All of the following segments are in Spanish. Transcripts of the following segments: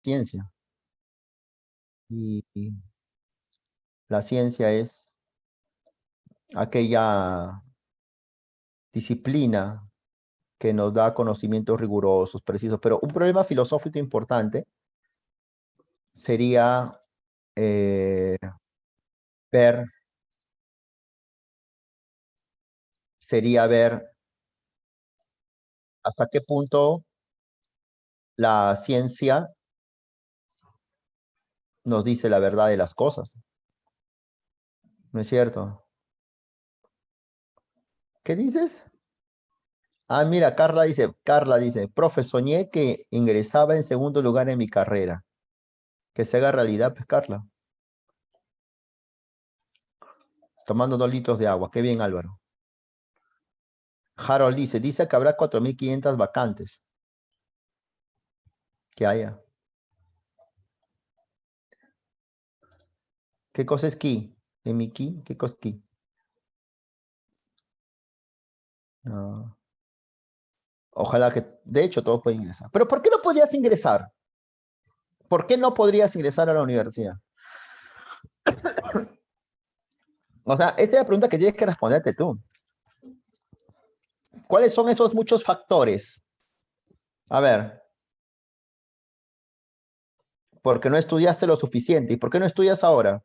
ciencia. Y la ciencia es aquella disciplina que nos da conocimientos rigurosos, precisos, pero un problema filosófico importante sería ver, hasta qué punto la ciencia nos dice la verdad de las cosas, ¿no es cierto? ¿Qué dices? Ah, mira, Carla dice, profe, soñé que ingresaba en segundo lugar en mi carrera. Que se haga realidad, pues, Carla. Tomando 2 litros de agua. Qué bien, Álvaro. Harold dice que habrá 4.500 vacantes. Que haya. ¿Qué cosa es ki? ¿En mi ki? ¿Qué cosa es ki? No. Ojalá que, de hecho, todos pueden ingresar. Pero ¿por qué no podrías ingresar? ¿Por qué no podrías ingresar a la universidad? O sea, esa es la pregunta que tienes que responderte tú. ¿Cuáles son esos muchos factores? A ver, porque no estudiaste lo suficiente. ¿Y por qué no estudias ahora?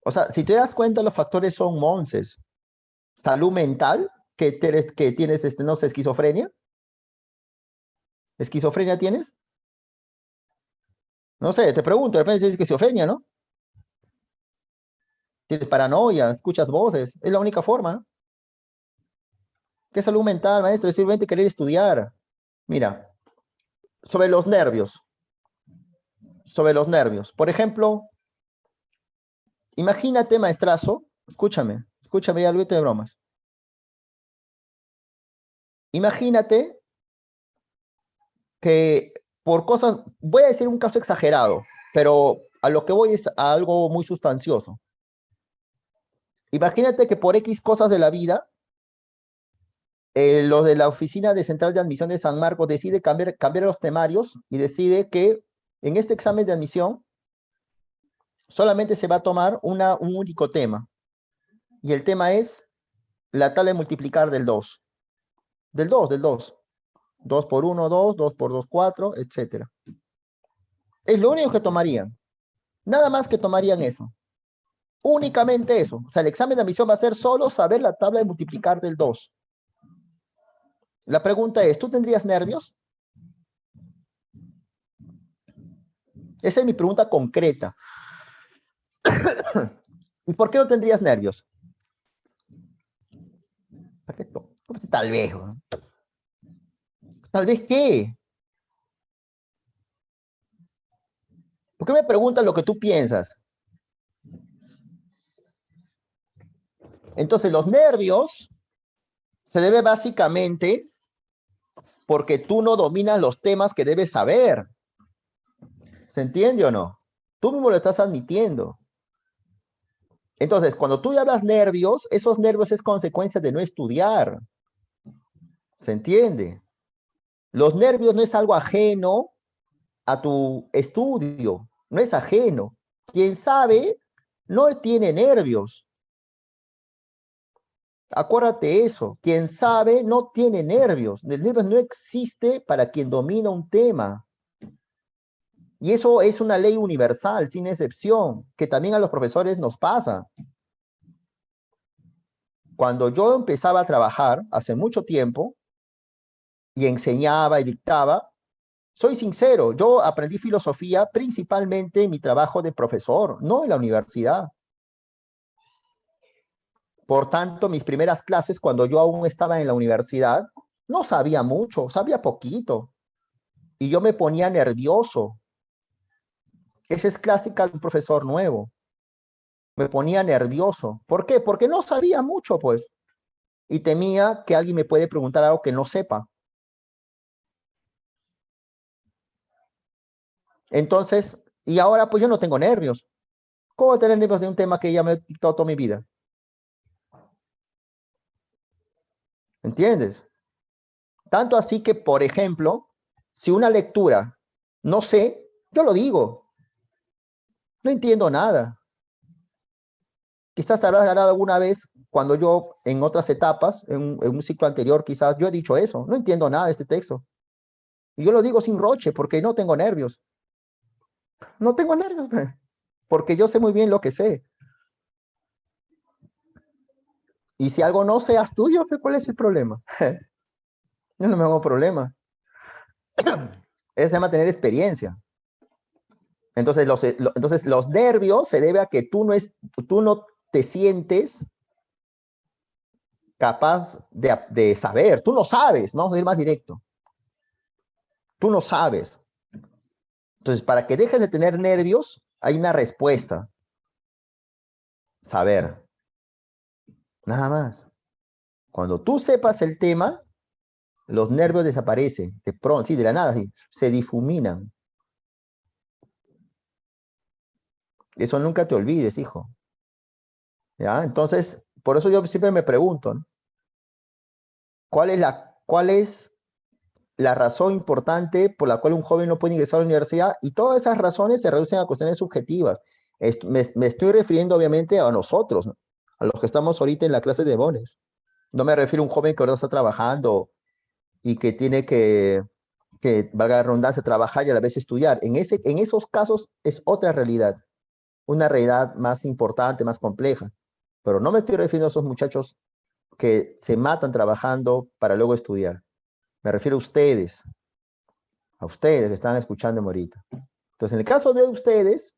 O sea, si te das cuenta, los factores son monces. Salud mental, que tienes, no sé, esquizofrenia. ¿Esquizofrenia tienes? No sé, te pregunto, de repente tienes esquizofrenia, ¿no? Tienes paranoia, escuchas voces, es la única forma, ¿no? ¿Qué salud mental, maestro? Es simplemente querer estudiar. Mira, sobre los nervios, sobre los nervios. Por ejemplo, imagínate, maestrazo, escúchame, ya olvídate de bromas. Imagínate que por cosas, voy a decir un caso exagerado, pero a lo que voy es a algo muy sustancioso. Imagínate que por X cosas de la vida, los de la Oficina de Central de Admisión de San Marcos decide cambiar los temarios y decide que en este examen de admisión solamente se va a tomar un único tema. Y el tema es la tabla de multiplicar del 2. Del 2, del 2. 2 por 1, 2, 2 por 2, 4, etc. Es lo único que tomarían. Nada más que tomarían eso. Únicamente eso. O sea, el examen de admisión va a ser solo saber la tabla de multiplicar del 2. La pregunta es, ¿tú tendrías nervios? Esa es mi pregunta concreta. ¿Y por qué no tendrías nervios? Tal vez. ¿Tal vez qué? ¿Por qué me preguntas lo que tú piensas? Entonces, los nervios se debe básicamente porque tú no dominas los temas que debes saber. ¿Se entiende o no? Tú mismo lo estás admitiendo. Entonces, cuando tú hablas nervios, esos nervios es consecuencia de no estudiar. ¿Se entiende? Los nervios no es algo ajeno a tu estudio, no es ajeno. Quien sabe no tiene nervios. Acuérdate eso, quien sabe no tiene nervios. El nervios no existe para quien domina un tema. Y eso es una ley universal, sin excepción, que también a los profesores nos pasa. Cuando yo empezaba a trabajar hace mucho tiempo y enseñaba y dictaba, soy sincero, yo aprendí filosofía principalmente en mi trabajo de profesor, no en la universidad. Por tanto, mis primeras clases, cuando yo aún estaba en la universidad, no sabía mucho, sabía poquito. Y yo me ponía nervioso. Esa es clásica de un profesor nuevo. Me ponía nervioso. ¿Por qué? Porque no sabía mucho, pues. Y temía que alguien me puede preguntar algo que no sepa. Entonces, y ahora pues yo no tengo nervios. ¿Cómo voy a tener nervios de un tema que ya me he dictado toda mi vida? ¿Entiendes? Tanto así que, por ejemplo, Si una lectura no sé, yo lo digo. No entiendo nada. Quizás te habrás ganado alguna vez cuando yo en otras etapas, en un ciclo anterior, quizás yo he dicho eso. No entiendo nada de este texto. Y yo lo digo sin roche porque no tengo nervios. No tengo nervios, porque yo sé muy bien lo que sé. Y si algo no seas tuyo, ¿cuál es el problema? Yo no me hago problema. Es de mantener experiencia. Entonces entonces los nervios se debe a que tú no te sientes capaz de saber. Tú no sabes, vamos a ir más directo. Tú no sabes. Entonces, para que dejes de tener nervios, hay una respuesta. Saber. Nada más. Cuando tú sepas el tema, los nervios desaparecen. De pronto, sí, de la nada, sí, se difuminan. Eso nunca te olvides, hijo. ¿Ya? Entonces, por eso yo siempre me pregunto, ¿no? ¿Cuál es la razón importante por la cual un joven no puede ingresar a la universidad? Y todas esas razones se reducen a cuestiones subjetivas. Me estoy refiriendo obviamente a nosotros, ¿no? A los que estamos ahorita en la clase de bones. No me refiero a un joven que ahora está trabajando y que tiene que valga la redundancia, trabajar y a la vez estudiar. En esos casos es otra realidad, una realidad más importante, más compleja. Pero no me estoy refiriendo a esos muchachos que se matan trabajando para luego estudiar. Me refiero a ustedes que están escuchando ahorita. Entonces, en el caso de ustedes,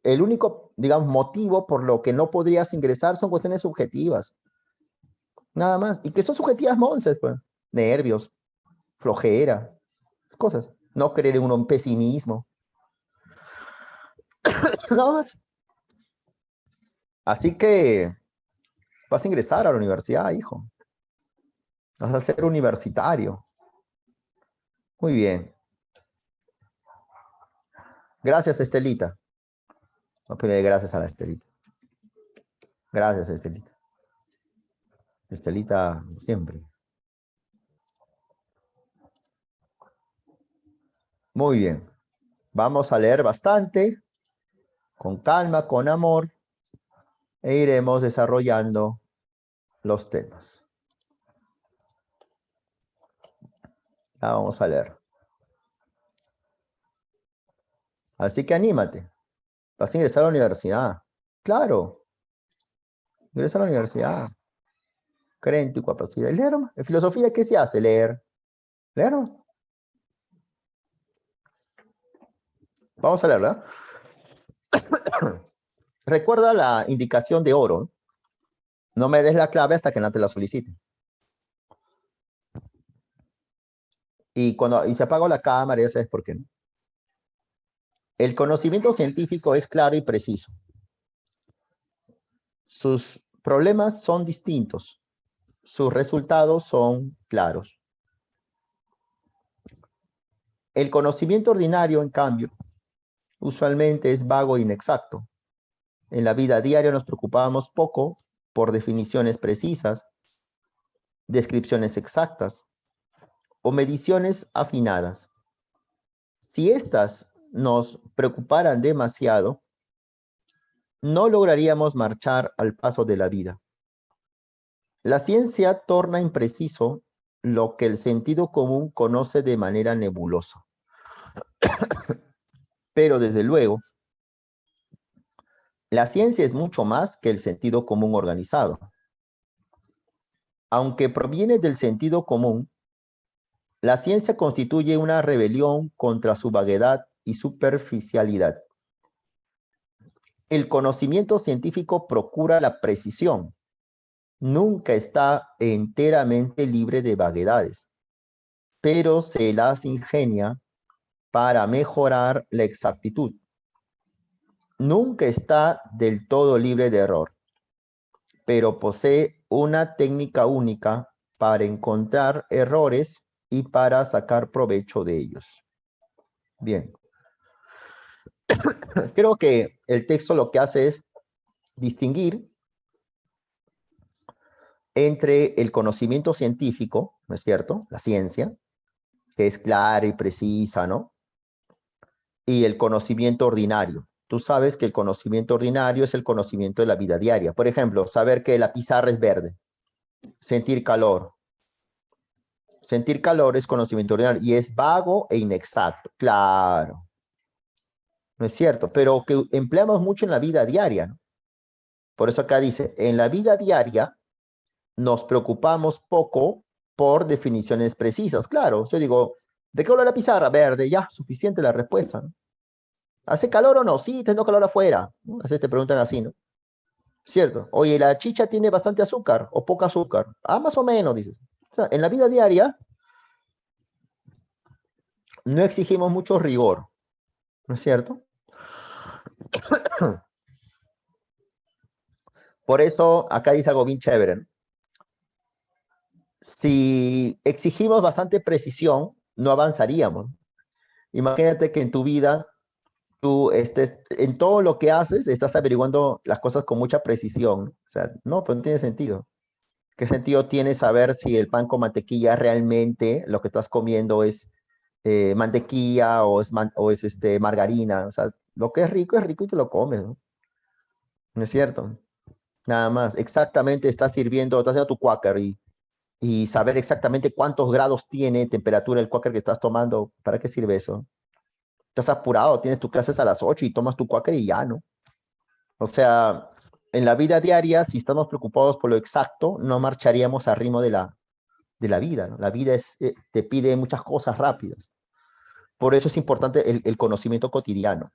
el único, digamos, motivo por lo que no podrías ingresar son cuestiones subjetivas, nada más. Y que son subjetivas, monces, pues. Nervios, flojera, cosas. No creer en un pesimismo. Nada más. Así que vas a ingresar a la universidad, hijo. Vas a ser universitario. Muy bien. Gracias, Estelita. No pedirle gracias a la Estelita. Gracias, Estelita. Estelita, siempre. Muy bien. Vamos a leer bastante, con calma, con amor, e iremos desarrollando los temas. Ya vamos a leer. Así que anímate. Vas a ingresar a la universidad. Claro, ingresa a la universidad. Cree en tu capacidad. Leer. En filosofía, ¿qué se hace? Leer. Leer. Vamos a leerla. Recuerda la indicación de oro. No me des la clave hasta que no te la solicite. Y se apaga la cámara, ya sabes por qué, ¿no? El conocimiento científico es claro y preciso. Sus problemas son distintos. Sus resultados son claros. El conocimiento ordinario, en cambio, usualmente es vago e inexacto. En la vida diaria nos preocupamos poco por definiciones precisas, descripciones exactas o mediciones afinadas. Si éstas nos preocuparan demasiado, no lograríamos marchar al paso de la vida. La ciencia torna impreciso lo que el sentido común conoce de manera nebulosa. Pero desde luego, la ciencia es mucho más que el sentido común organizado. Aunque proviene del sentido común, la ciencia constituye una rebelión contra su vaguedad y superficialidad. El conocimiento científico procura la precisión. Nunca está enteramente libre de vaguedades, pero se las ingenia para mejorar la exactitud. Nunca está del todo libre de error, pero posee una técnica única para encontrar errores y para sacar provecho de ellos. Bien. Creo que el texto lo que hace es distinguir entre el conocimiento científico, ¿no es cierto? La ciencia, que es clara y precisa, ¿no? Y el conocimiento ordinario. Tú sabes que el conocimiento ordinario es el conocimiento de la vida diaria. Por ejemplo, saber que la pizarra es verde, sentir calor. Sentir calor es conocimiento ordinario y es vago e inexacto. Claro, no es cierto, pero que empleamos mucho en la vida diaria, ¿no? Por eso acá dice, en la vida diaria nos preocupamos poco por definiciones precisas. Claro, yo digo, ¿de qué color la pizarra? Verde, ya, suficiente la respuesta, ¿no? ¿Hace calor o no? Sí, tengo calor afuera, ¿no? A veces te preguntan así, ¿no? ¿Cierto? Oye, ¿la chicha tiene bastante azúcar o poca azúcar? Ah, más o menos, dices. O sea, en la vida diaria no exigimos mucho rigor, ¿no es cierto? Por eso acá dice algo bien chévere, ¿no? Si exigimos bastante precisión, no avanzaríamos. Imagínate que en tu vida tú estés, en todo lo que haces, estás averiguando las cosas con mucha precisión. O sea, no, pues no tiene sentido. ¿Qué sentido tiene saber si el pan con mantequilla realmente lo que estás comiendo es mantequilla o es margarina? O sea, lo que es rico y te lo comes, ¿no? ¿No es cierto? Nada más. Exactamente, estás sirviendo, estás haciendo tu quaker y saber exactamente cuántos grados tiene temperatura el quaker que estás tomando. ¿Para qué sirve eso? Estás apurado, tienes tus clases a las 8 y tomas tu quaker y ya, ¿no? O sea, en la vida diaria, si estamos preocupados por lo exacto, no marcharíamos al ritmo de la vida, ¿no? La vida te pide muchas cosas rápidas. Por eso es importante el conocimiento cotidiano,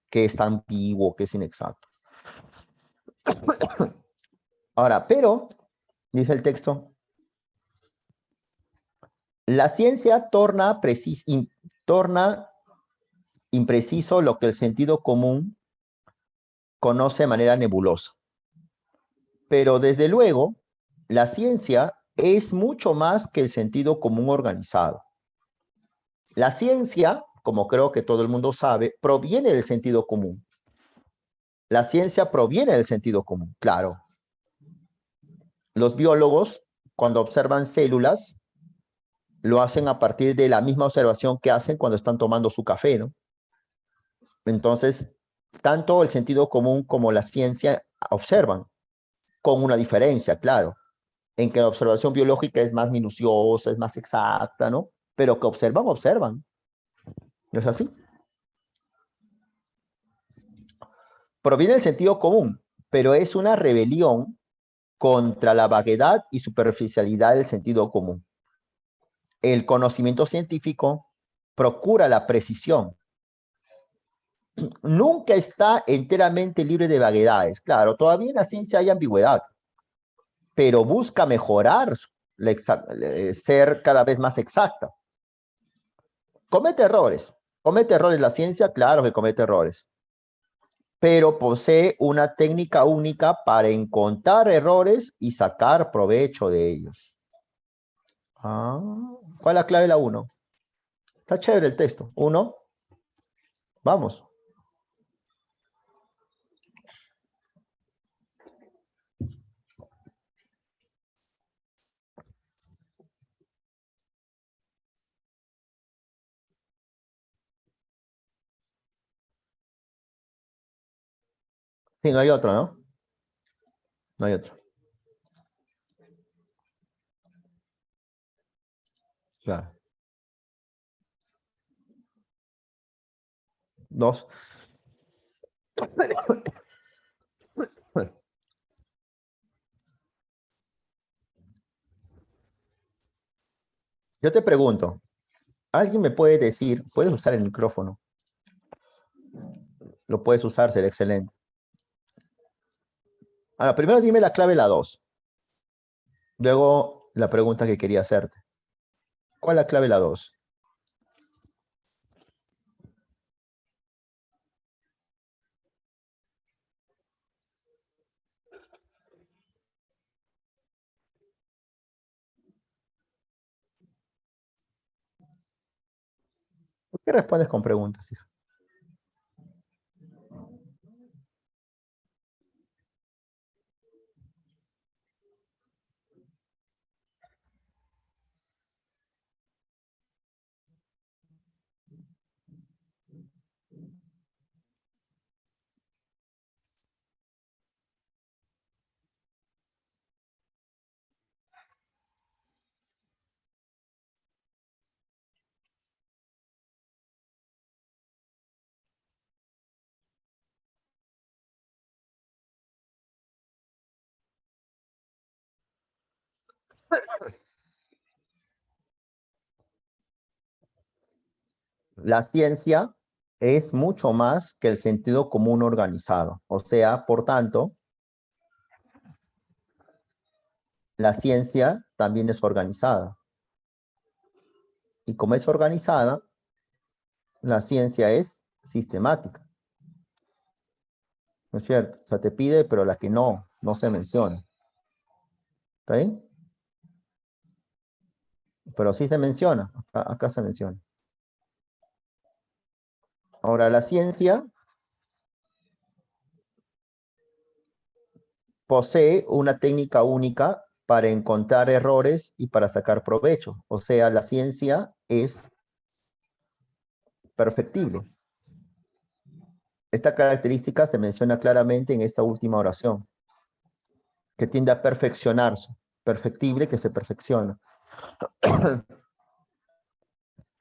que es tan vivo, que es inexacto. Ahora, pero, dice el texto, la ciencia torna impreciso lo que el sentido común conoce de manera nebulosa. Pero desde luego, la ciencia es mucho más que el sentido común organizado. La ciencia, como creo que todo el mundo sabe, proviene del sentido común. La ciencia proviene del sentido común, claro. Los biólogos, cuando observan células, lo hacen a partir de la misma observación que hacen cuando están tomando su café, ¿no? Entonces, tanto el sentido común como la ciencia observan, con una diferencia, claro, en que la observación biológica es más minuciosa, es más exacta, ¿no? Pero que observan, observan. ¿No es así? Proviene del sentido común, pero es una rebelión contra la vaguedad y superficialidad del sentido común. El conocimiento científico procura la precisión. Nunca está enteramente libre de vaguedades. Claro, todavía en la ciencia hay ambigüedad, pero busca mejorar, ser cada vez más exacta. Comete errores la ciencia, claro que comete errores, pero posee una técnica única para encontrar errores y sacar provecho de ellos. Ah, ¿cuál es la clave de la uno? Está chévere el texto. Uno, vamos. Sí, no hay otro, ¿no? No hay otro. Claro. Dos. Yo te pregunto, ¿alguien me puede decir, puedes usar el micrófono? Lo puedes usar, será excelente. Ahora, primero dime la clave la 2. Luego la pregunta que quería hacerte. ¿Cuál es la clave la 2? ¿Por qué respondes con preguntas, hija? La ciencia es mucho más que el sentido común organizado. O sea, por tanto, la ciencia también es organizada. Y como es organizada, la ciencia es sistemática. ¿No es cierto? O sea, te pide, pero la que no se menciona. ¿Está bien? Pero sí se menciona. Acá se menciona. Ahora, la ciencia posee una técnica única para encontrar errores y para sacar provecho. O sea, la ciencia es perfectible. Esta característica se menciona claramente en esta última oración, que tiende a perfeccionarse, perfectible que se perfecciona.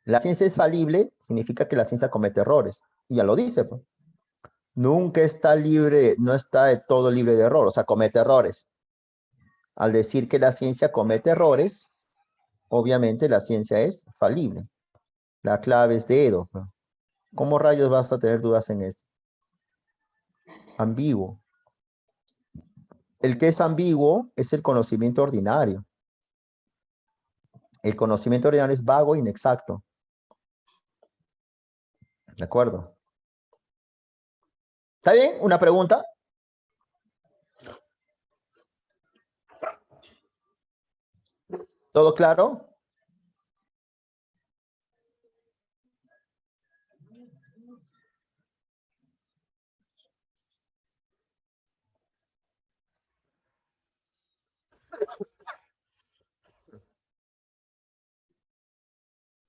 La ciencia es falible, significa que la ciencia comete errores, y ya lo dice, pues. Nunca está libre, no está de todo libre de error, o sea, comete errores. Al decir que la ciencia comete errores, obviamente la ciencia es falible. La clave es de Edo. ¿Cómo rayos vas a tener dudas en eso? Ambiguo. El que es ambiguo es el conocimiento ordinario. El conocimiento ordinario es vago e inexacto. ¿De acuerdo? ¿Está bien? ¿Una pregunta? ¿Todo claro?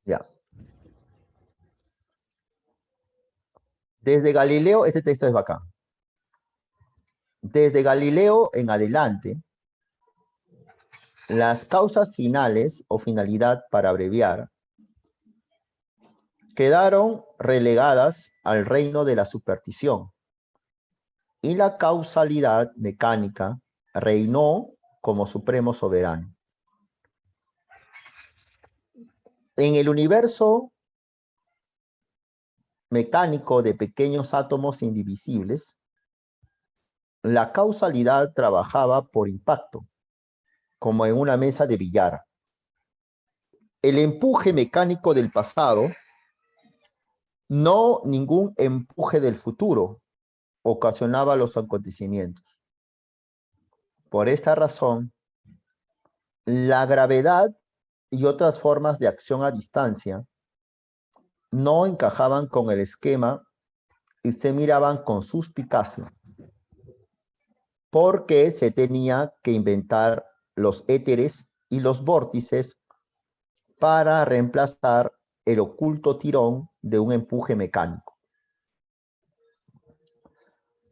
Ya. Desde Galileo, este texto es bacán. Desde Galileo en adelante, las causas finales o finalidad para abreviar quedaron relegadas al reino de la superstición y la causalidad mecánica reinó como supremo soberano. En el universo mecánico de pequeños átomos indivisibles, la causalidad trabajaba por impacto, como en una mesa de billar. El empuje mecánico del pasado, no ningún empuje del futuro, ocasionaba los acontecimientos. Por esta razón, la gravedad y otras formas de acción a distancia no encajaban con el esquema y se miraban con suspicacia, porque se tenía que inventar los éteres y los vórtices para reemplazar el oculto tirón de un empuje mecánico.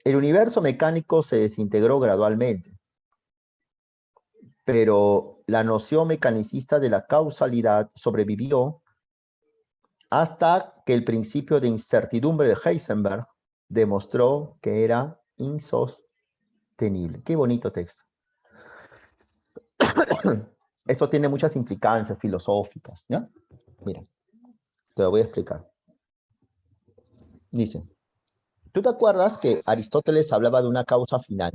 El universo mecánico se desintegró gradualmente, pero la noción mecanicista de la causalidad sobrevivió hasta que el principio de incertidumbre de Heisenberg demostró que era insostenible. Qué bonito texto. Esto tiene muchas implicancias filosóficas, ¿ya? Mira, te lo voy a explicar. Dice, ¿tú te acuerdas que Aristóteles hablaba de una causa final?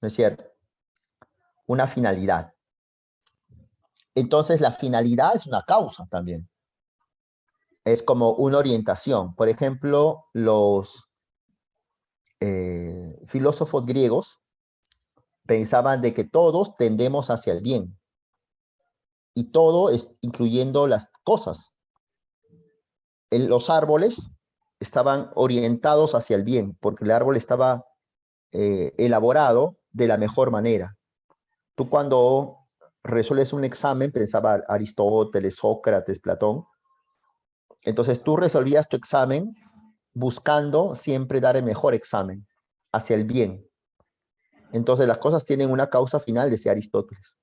¿No es cierto? Una finalidad. Entonces, la finalidad es una causa también. Es como una orientación. Por ejemplo, los filósofos griegos pensaban de que todos tendemos hacia el bien. Y todo es incluyendo las cosas. Los árboles estaban orientados hacia el bien, porque el árbol estaba elaborado de la mejor manera. Tú cuando resuelves un examen, pensaba Aristóteles, Sócrates, Platón, entonces tú resolvías tu examen buscando siempre dar el mejor examen, hacia el bien. Entonces las cosas tienen una causa final, decía Aristóteles.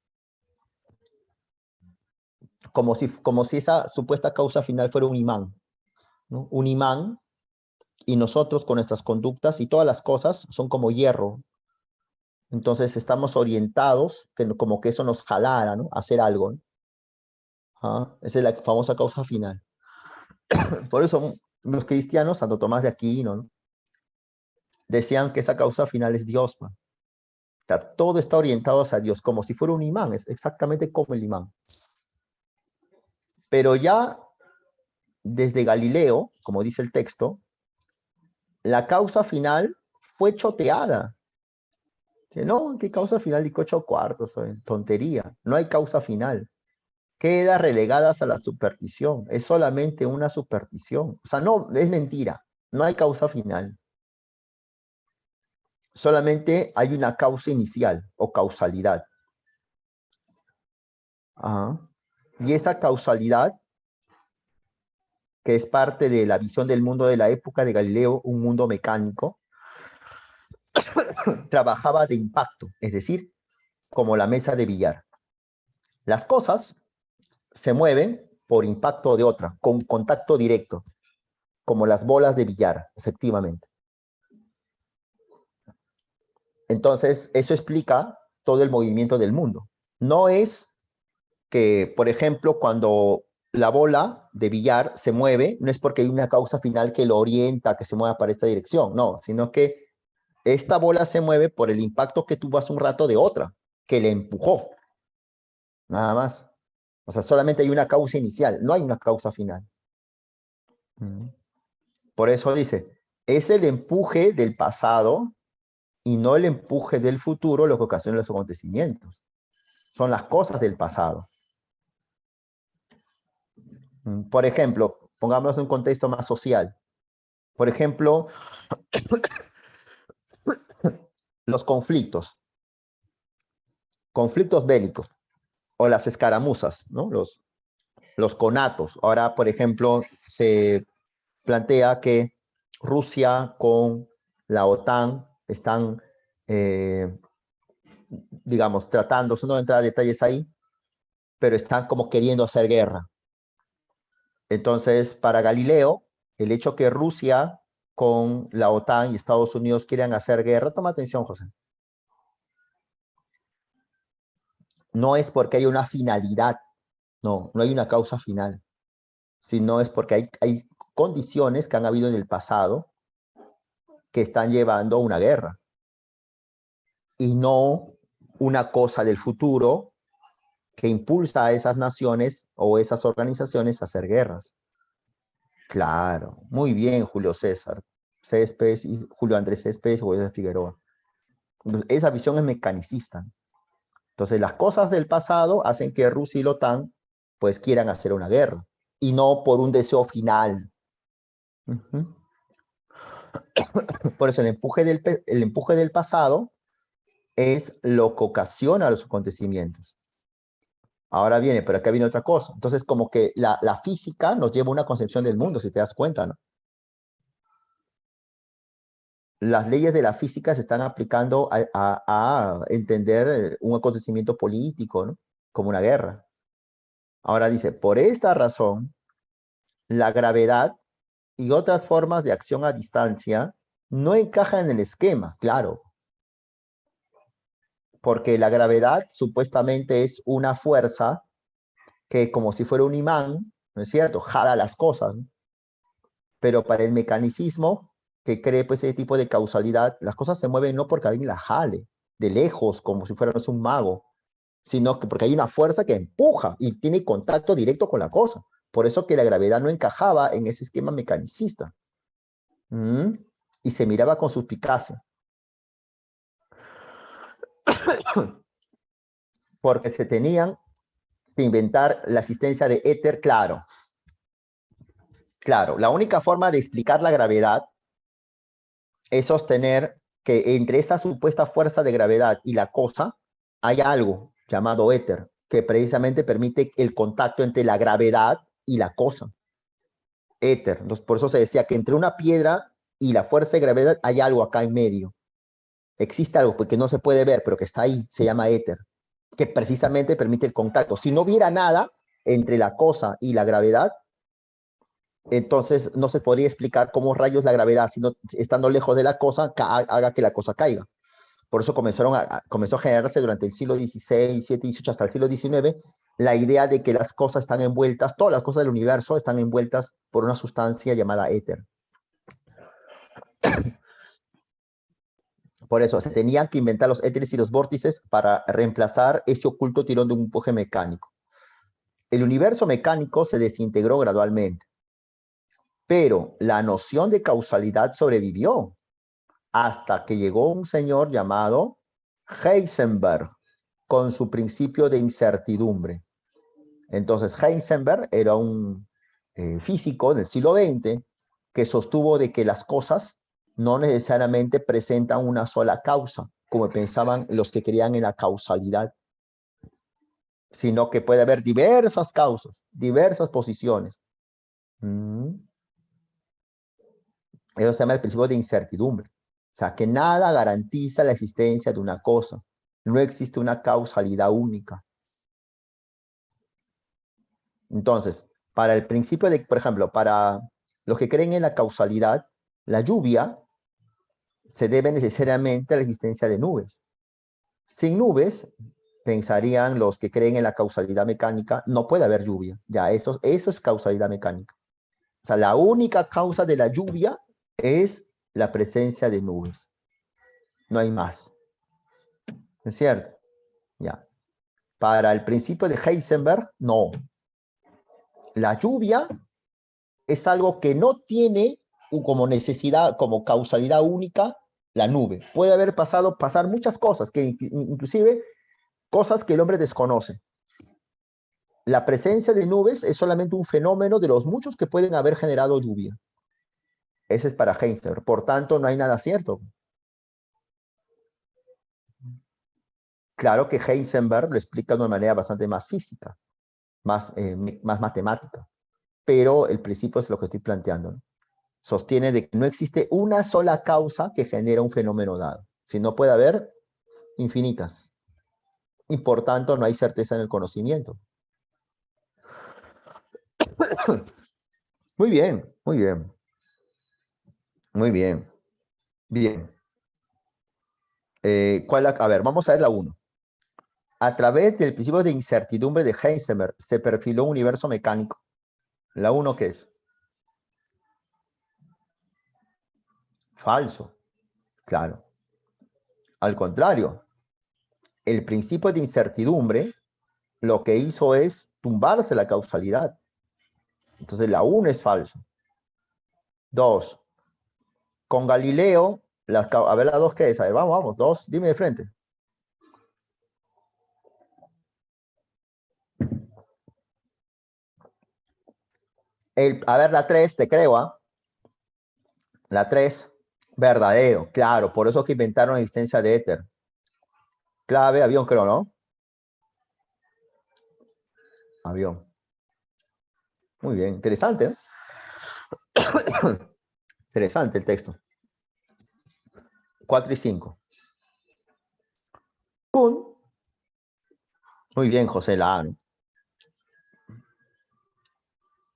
Como si esa supuesta causa final fuera un imán, ¿no? Un imán, y nosotros con nuestras conductas y todas las cosas son como hierro. Entonces estamos orientados, como que eso nos jalara, ¿no? A hacer algo, ¿no? ¿Ah? Esa es la famosa causa final. Por eso los cristianos, Santo Tomás de Aquino, ¿no? Decían que esa causa final es Dios, man. O sea, todo está orientado hacia Dios, como si fuera un imán, es exactamente como el imán. Pero ya desde Galileo, como dice el texto, la causa final fue choteada. Que no, ¿qué causa final? Y 8 cuartos, tontería. No hay causa final. Queda relegadas a la superstición. Es solamente una superstición. O sea, no, es mentira. No hay causa final. Solamente hay una causa inicial o causalidad. Ajá. Y esa causalidad, que es parte de la visión del mundo de la época de Galileo, un mundo mecánico, trabajaba de impacto, es decir, como la mesa de billar. Las cosas se mueven por impacto de otra, con contacto directo, como las bolas de billar, efectivamente. Entonces, eso explica todo el movimiento del mundo. No es que, por ejemplo, cuando la bola de billar se mueve, no es porque hay una causa final que lo orienta, que se mueva para esta dirección, no, sino que esta bola se mueve por el impacto que tuvo hace un rato de otra, que le empujó, nada más. O sea, solamente hay una causa inicial, no hay una causa final. Por eso dice, es el empuje del pasado y no el empuje del futuro lo que ocasiona los acontecimientos. Son las cosas del pasado. Por ejemplo, pongámonos en un contexto más social. Por ejemplo, los conflictos bélicos o las escaramuzas, ¿no? Los conatos. Ahora, por ejemplo, se plantea que Rusia con la OTAN están, digamos, tratando, no entrar a detalles ahí, pero están como queriendo hacer guerra. Entonces, para Galileo, el hecho que Rusia con la OTAN y Estados Unidos quieran hacer guerra, toma atención, José, no es porque hay una finalidad, no hay una causa final, sino es porque hay condiciones que han habido en el pasado que están llevando a una guerra y no una cosa del futuro que impulsa a esas naciones o esas organizaciones a hacer guerras. Claro, muy bien, Julio César Céspedes y Julio Andrés Céspedes o José Figueroa. Esa visión es mecanicista. Entonces, las cosas del pasado hacen que Rusia y la OTAN pues quieran hacer una guerra y no por un deseo final. Uh-huh. Por eso el empuje del pasado es lo que ocasiona los acontecimientos. Ahora viene, pero acá viene otra cosa. Entonces, como que la física nos lleva a una concepción del mundo, si te das cuenta, ¿no? Las leyes de la física se están aplicando a entender un acontecimiento político, ¿no? Como una guerra. Ahora dice, por esta razón, la gravedad y otras formas de acción a distancia no encajan en el esquema, claro, porque la gravedad supuestamente es una fuerza que como si fuera un imán, ¿no es cierto?, jala las cosas, ¿no? Pero para el mecanicismo que cree pues ese tipo de causalidad, las cosas se mueven no porque alguien las jale de lejos, como si fuera un mago, sino que porque hay una fuerza que empuja y tiene contacto directo con la cosa. Por eso que la gravedad no encajaba en ese esquema mecanicista. ¿Mm? Y se miraba con suspicacia. Porque se tenían que inventar la existencia de éter, claro. Claro, la única forma de explicar la gravedad es sostener que entre esa supuesta fuerza de gravedad y la cosa hay algo llamado éter, que precisamente permite el contacto entre la gravedad y la cosa. Éter. Entonces, por eso se decía que entre una piedra y la fuerza de gravedad hay algo acá en medio. Existe algo que no se puede ver, pero que está ahí, se llama éter, que precisamente permite el contacto. Si no hubiera nada entre la cosa y la gravedad, entonces no se podría explicar cómo rayos la gravedad, sino estando lejos de la cosa, haga que la cosa caiga. Por eso comenzó a generarse durante el siglo XVI, XVII, XVIII hasta el siglo XIX la idea de que las cosas están envueltas, todas las cosas del universo están envueltas por una sustancia llamada éter. Por eso se tenían que inventar los éteres y los vórtices para reemplazar ese oculto tirón de un empuje mecánico. El universo mecánico se desintegró gradualmente, pero la noción de causalidad sobrevivió hasta que llegó un señor llamado Heisenberg con su principio de incertidumbre. Entonces Heisenberg era un físico del siglo XX que sostuvo de que las cosas no necesariamente presentan una sola causa, como pensaban los que creían en la causalidad, sino que puede haber diversas causas, diversas posiciones. Eso se llama el principio de incertidumbre. O sea, que nada garantiza la existencia de una cosa. No existe una causalidad única. Entonces, para el principio de, por ejemplo, para los que creen en la causalidad, la lluvia se debe necesariamente a la existencia de nubes. Sin nubes, pensarían los que creen en la causalidad mecánica, no puede haber lluvia. Ya, eso es causalidad mecánica. O sea, la única causa de la lluvia es la presencia de nubes. No hay más. ¿Es cierto? Ya. Para el principio de Heisenberg, no. La lluvia es algo que no tiene como necesidad, como causalidad única, la nube. Puede pasar muchas cosas, que inclusive cosas que el hombre desconoce. La presencia de nubes es solamente un fenómeno de los muchos que pueden haber generado lluvia. Ese es para Heisenberg. Por tanto, no hay nada cierto. Claro que Heisenberg lo explica de una manera bastante más física, más matemática. Pero el principio es lo que estoy planteando, ¿no? Sostiene de que no existe una sola causa que genera un fenómeno dado, sino puede haber infinitas. Y por tanto no hay certeza en el conocimiento. Muy bien, muy bien. Muy bien. Bien. A ver, vamos a ver la 1. A través del principio de incertidumbre de Heisenberg se perfiló un universo mecánico. La 1, ¿qué es? Falso. Claro. Al contrario, el principio de incertidumbre lo que hizo es tumbarse la causalidad. Entonces la 1 es falso. 2. Con Galileo, a ver la 2 ¿qué es? A ver, vamos, 2, dime de frente. A ver, la 3, te creo, ¿ah? La 3, verdadero, claro, por eso que inventaron la existencia de éter. Clave, avión, creo, ¿no? Avión. Muy bien, interesante, ¿eh? Interesante el texto. 4 y 5. Kuhn. Muy bien, José Laano.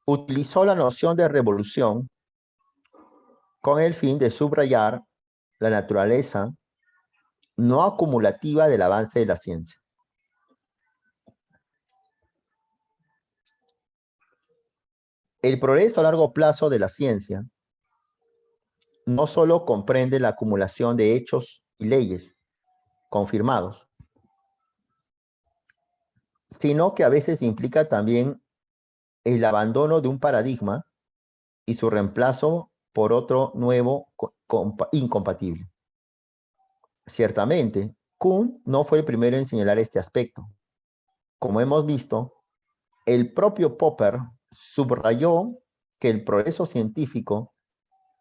Utilizó la noción de revolución con el fin de subrayar la naturaleza no acumulativa del avance de la ciencia. El progreso a largo plazo de la ciencia no solo comprende la acumulación de hechos y leyes confirmados, sino que a veces implica también el abandono de un paradigma y su reemplazo por otro nuevo incompatible. Ciertamente, Kuhn no fue el primero en señalar este aspecto. Como hemos visto, el propio Popper subrayó que el progreso científico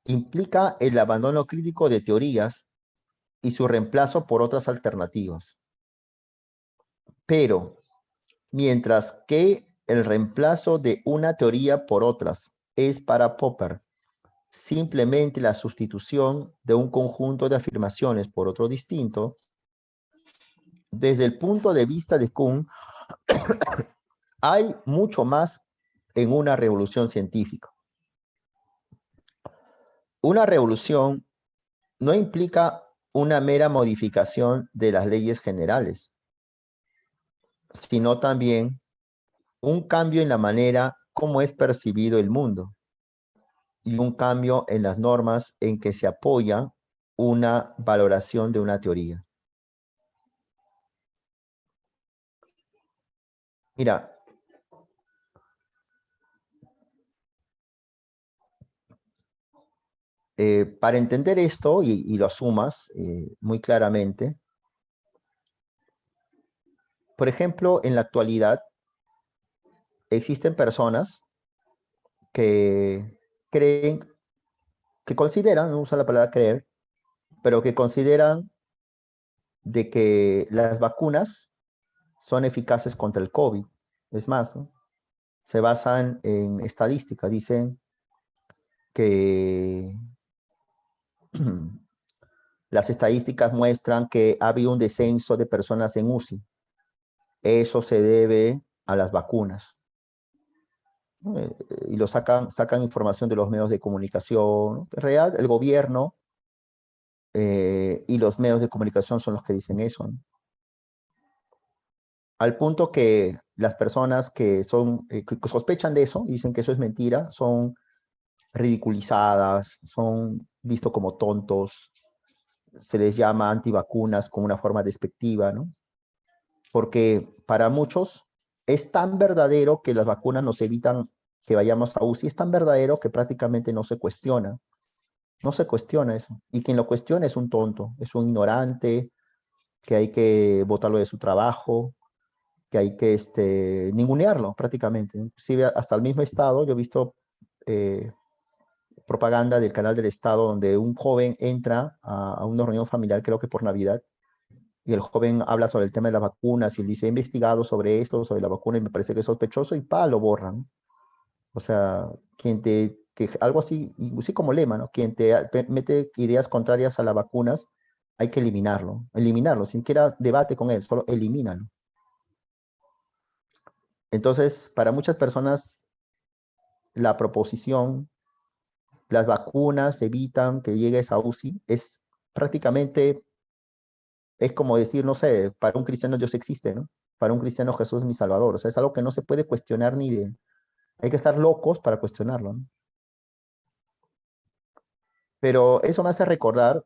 implica el abandono crítico de teorías y su reemplazo por otras alternativas. Pero, mientras que el reemplazo de una teoría por otras es para Popper simplemente la sustitución de un conjunto de afirmaciones por otro distinto, desde el punto de vista de Kuhn, hay mucho más en una revolución científica. Una revolución no implica una mera modificación de las leyes generales, sino también un cambio en la manera como es percibido el mundo y un cambio en las normas en que se apoya una valoración de una teoría. Mira, para entender esto y lo asumas muy claramente, por ejemplo, en la actualidad existen personas que creen, que consideran, no uso la palabra creer, pero que consideran de que las vacunas son eficaces contra el COVID. Es más, ¿no? Se basan en estadística, dicen que las estadísticas muestran que ha habido un descenso de personas en UCI. Eso se debe a las vacunas. ¿No? Y lo sacan información de los medios de comunicación, ¿no? En realidad, el gobierno y los medios de comunicación son los que dicen eso, ¿no? Al punto que las personas que que sospechan de eso, dicen que eso es mentira, son ridiculizadas, son vistos como tontos, se les llama antivacunas con una forma despectiva, ¿no? Porque para muchos es tan verdadero que las vacunas nos evitan que vayamos a UCI, es tan verdadero que prácticamente no se cuestiona. No se cuestiona eso. Y quien lo cuestiona es un tonto, es un ignorante, que hay que botarlo de su trabajo, que hay que ningunearlo prácticamente. Inclusive hasta el mismo Estado, yo he visto eh, propaganda del canal del Estado donde un joven entra a una reunión familiar, creo que por Navidad, y el joven habla sobre el tema de las vacunas y él dice, he investigado sobre esto, sobre la vacuna y me parece que es sospechoso y lo borran. O sea, que algo así, así como lema, ¿no? Quien te mete ideas contrarias a las vacunas, hay que eliminarlo, sin siquiera debate con él, solo elimínalo. Entonces, para muchas personas, la proposición, las vacunas evitan que llegues a UCI, es prácticamente, es como decir, no sé, para un cristiano Dios existe, ¿no? Para un cristiano Jesús es mi Salvador. O sea, es algo que no se puede cuestionar ni de... Hay que estar locos para cuestionarlo, ¿no? Pero eso me hace recordar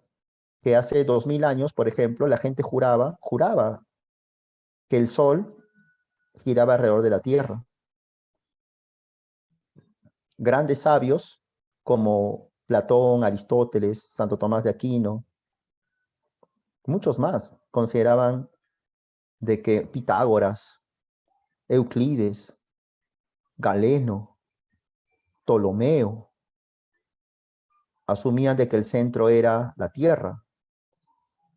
que hace 2000 años, por ejemplo, la gente juraba que el Sol giraba alrededor de la Tierra. Grandes sabios como Platón, Aristóteles, Santo Tomás de Aquino, muchos más, consideraban de que Pitágoras, Euclides, Galeno, Ptolomeo, asumían de que el centro era la Tierra.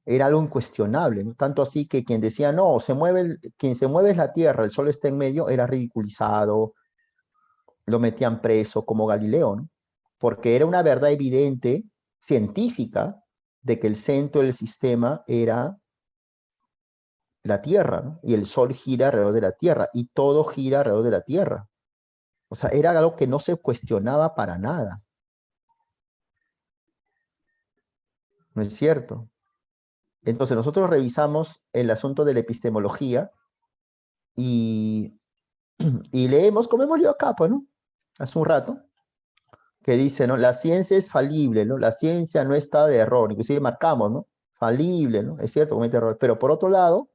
Era algo incuestionable, ¿no? Tanto así que quien decía, no, quien se mueve es la Tierra, el Sol está en medio, era ridiculizado, lo metían preso como Galileo, ¿no? Porque era una verdad evidente, científica, de que el centro del sistema era la Tierra, ¿no? Y el Sol gira alrededor de la Tierra, y todo gira alrededor de la Tierra. O sea, era algo que no se cuestionaba para nada. ¿No es cierto? Entonces nosotros revisamos el asunto de la epistemología y, y leemos, como hemos leído acá, pues, ¿no? Hace un rato, que dice, ¿no? La ciencia es falible, ¿no? La ciencia no está de error, inclusive marcamos, ¿no? Falible, ¿no? Es cierto, comete errores, pero por otro lado,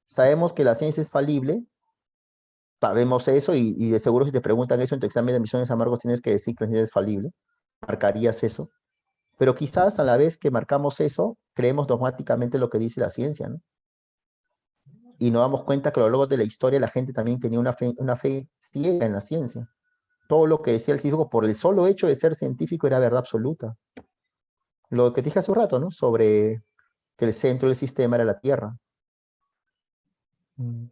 sabemos que la ciencia es falible, sabemos eso y de seguro si te preguntan eso en tu examen de admisión de San Marcos tienes que decir que la ciencia es falible, marcarías eso, pero quizás a la vez que marcamos eso, creemos dogmáticamente lo que dice la ciencia, ¿no? Y nos damos cuenta que a lo largo de la historia la gente también tenía una fe ciega en la ciencia. Todo lo que decía el científico por el solo hecho de ser científico era verdad absoluta. Lo que te dije hace un rato, ¿no? Sobre que el centro del sistema era la Tierra. Mm.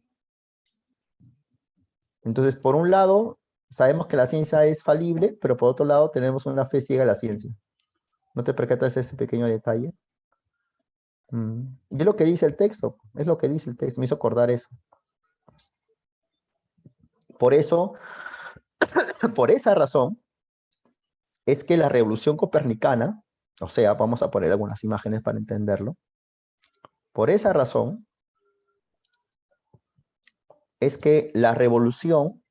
Entonces, por un lado, sabemos que la ciencia es falible, pero por otro lado tenemos una fe ciega a la ciencia. ¿No te percatas de ese pequeño detalle? Y es lo que dice el texto, es lo que dice el texto, me hizo acordar eso. Por eso, por esa razón, es que la revolución copernicana, o sea, vamos a poner algunas imágenes para entenderlo, Por esa razón es que la revolución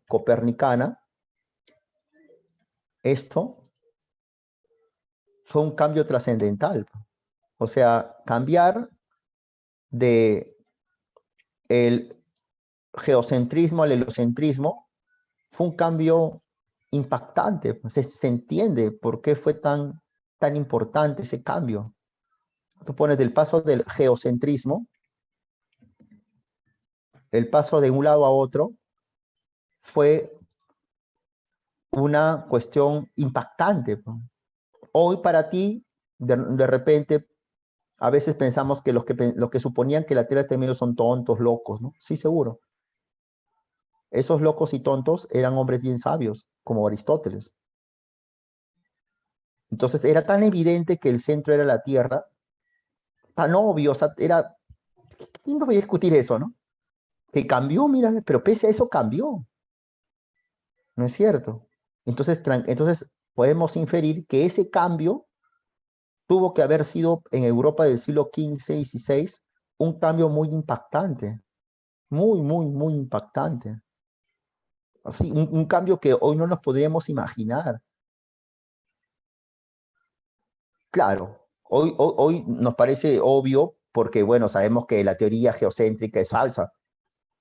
copernicana, esto fue un cambio trascendental. O sea, cambiar de el geocentrismo al heliocentrismo fue un cambio impactante. Se entiende por qué fue tan importante ese cambio. Tú pones del paso del geocentrismo, el paso de un lado a otro, fue una cuestión impactante. Hoy para ti, de repente, a veces pensamos que los que suponían que la Tierra está en medio son tontos, locos, ¿no? Sí, seguro. Esos locos y tontos eran hombres bien sabios, como Aristóteles. Entonces era tan evidente que el centro era la Tierra, tan obvio, o sea, era... ¿Quién no voy a discutir eso, no? Que cambió, mira, pero pese a eso cambió. ¿No es cierto? Entonces podemos inferir que ese cambio tuvo que haber sido en Europa del siglo XV y XVI un cambio muy impactante, muy, muy, muy impactante. Así, un cambio que hoy no nos podríamos imaginar. Claro, hoy nos parece obvio porque, bueno, sabemos que la teoría geocéntrica es falsa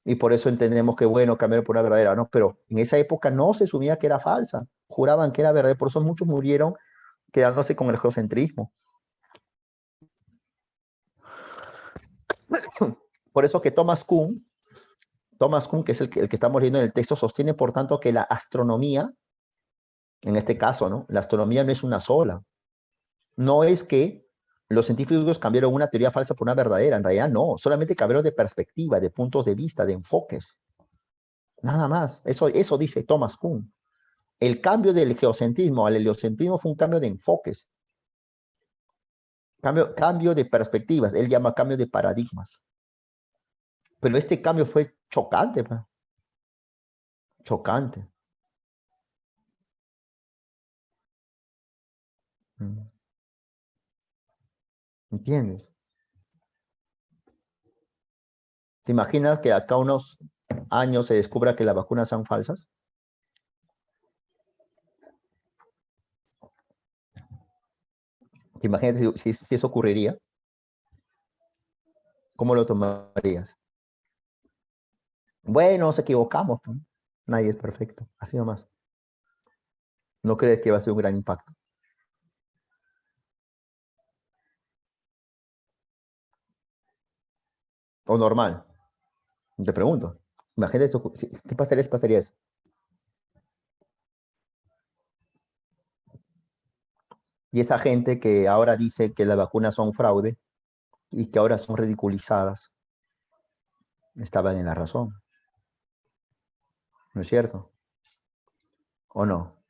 y por eso entendemos que, bueno, cambiar por una verdadera, ¿no? Pero en esa época no se asumía que era falsa, juraban que era verdadera, por eso muchos murieron quedándose con el geocentrismo. Por eso que Thomas Kuhn, que es el que estamos leyendo en el texto, sostiene, por tanto, que la astronomía, en este caso, ¿no? La astronomía no es una sola. No es que los científicos cambiaron una teoría falsa por una verdadera, en realidad no, solamente cambiaron de perspectiva, de puntos de vista, de enfoques. Nada más. Eso dice Thomas Kuhn. El cambio del geocentrismo al heliocentrismo fue un cambio de enfoques, cambio de perspectivas. Él llama cambio de paradigmas. Pero este cambio fue chocante, pues. Chocante. ¿Entiendes? ¿Te imaginas que acá unos años se descubra que las vacunas son falsas? ¿Te imaginas si eso ocurriría? ¿Cómo lo tomarías? Bueno, nos equivocamos, ¿no? Nadie es perfecto, así nomás. ¿No crees que va a ser un gran impacto? ¿O normal? Te pregunto. Imagínate eso. ¿Qué pasaría si pasaría eso? Y esa gente que ahora dice que las vacunas son fraude y que ahora son ridiculizadas, estaban en la razón. ¿No es cierto? ¿O no?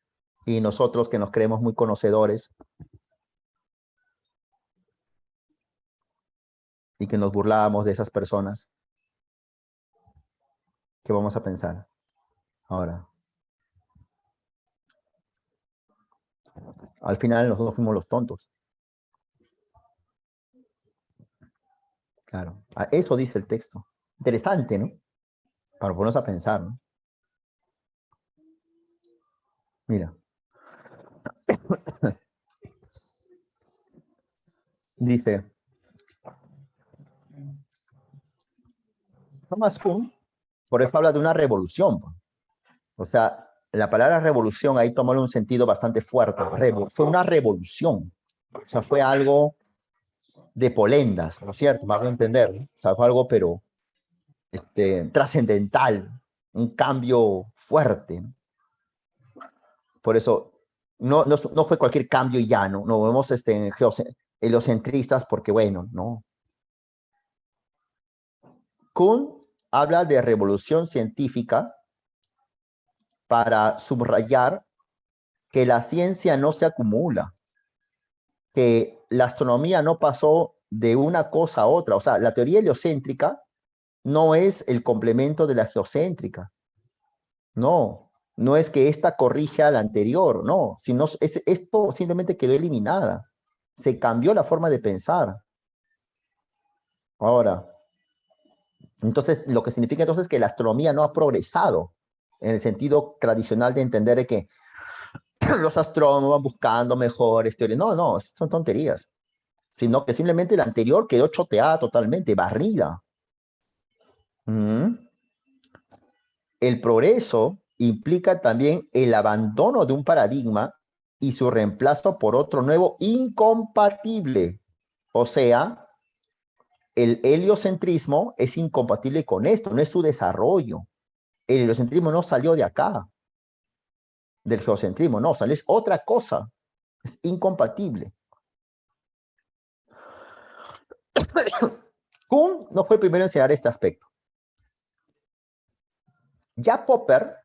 Y nosotros que nos creemos muy conocedores y que nos burlábamos de esas personas, ¿qué vamos a pensar ahora? Al final nosotros fuimos los tontos. Claro. Eso dice el texto. Interesante, ¿no? Para ponernos a pensar, ¿no? Mira. Dice, Thomas Kuhn, por eso habla de una revolución. O sea, la palabra revolución ahí tomó un sentido bastante fuerte. Fue una revolución. O sea, fue algo de polendas, ¿no es cierto? Me hago entender. ¿No? O sea, fue algo, pero trascendental, un cambio fuerte. Por eso, no fue cualquier cambio y ya, ¿no? No vemos heliocentristas porque, bueno, no. Kuhn habla de revolución científica para subrayar que la ciencia no se acumula, que la astronomía no pasó de una cosa a otra. O sea, la teoría heliocéntrica no es el complemento de la geocéntrica. No, no es que esta corrige a la anterior, no, sino esto simplemente quedó eliminada. Se cambió la forma de pensar. Ahora, entonces, lo que significa entonces que la astronomía no ha progresado en el sentido tradicional de entender que los astrónomos van buscando mejores teorías. No, no, son tonterías. Sino que simplemente la anterior quedó choteada totalmente, barrida. Mm. El progreso implica también el abandono de un paradigma y su reemplazo por otro nuevo incompatible. O sea, el heliocentrismo es incompatible con esto, no es su desarrollo. El heliocentrismo no salió de acá, del geocentrismo, no, salió es otra cosa, es incompatible. Kuhn no fue el primero en enseñar este aspecto. Ya Popper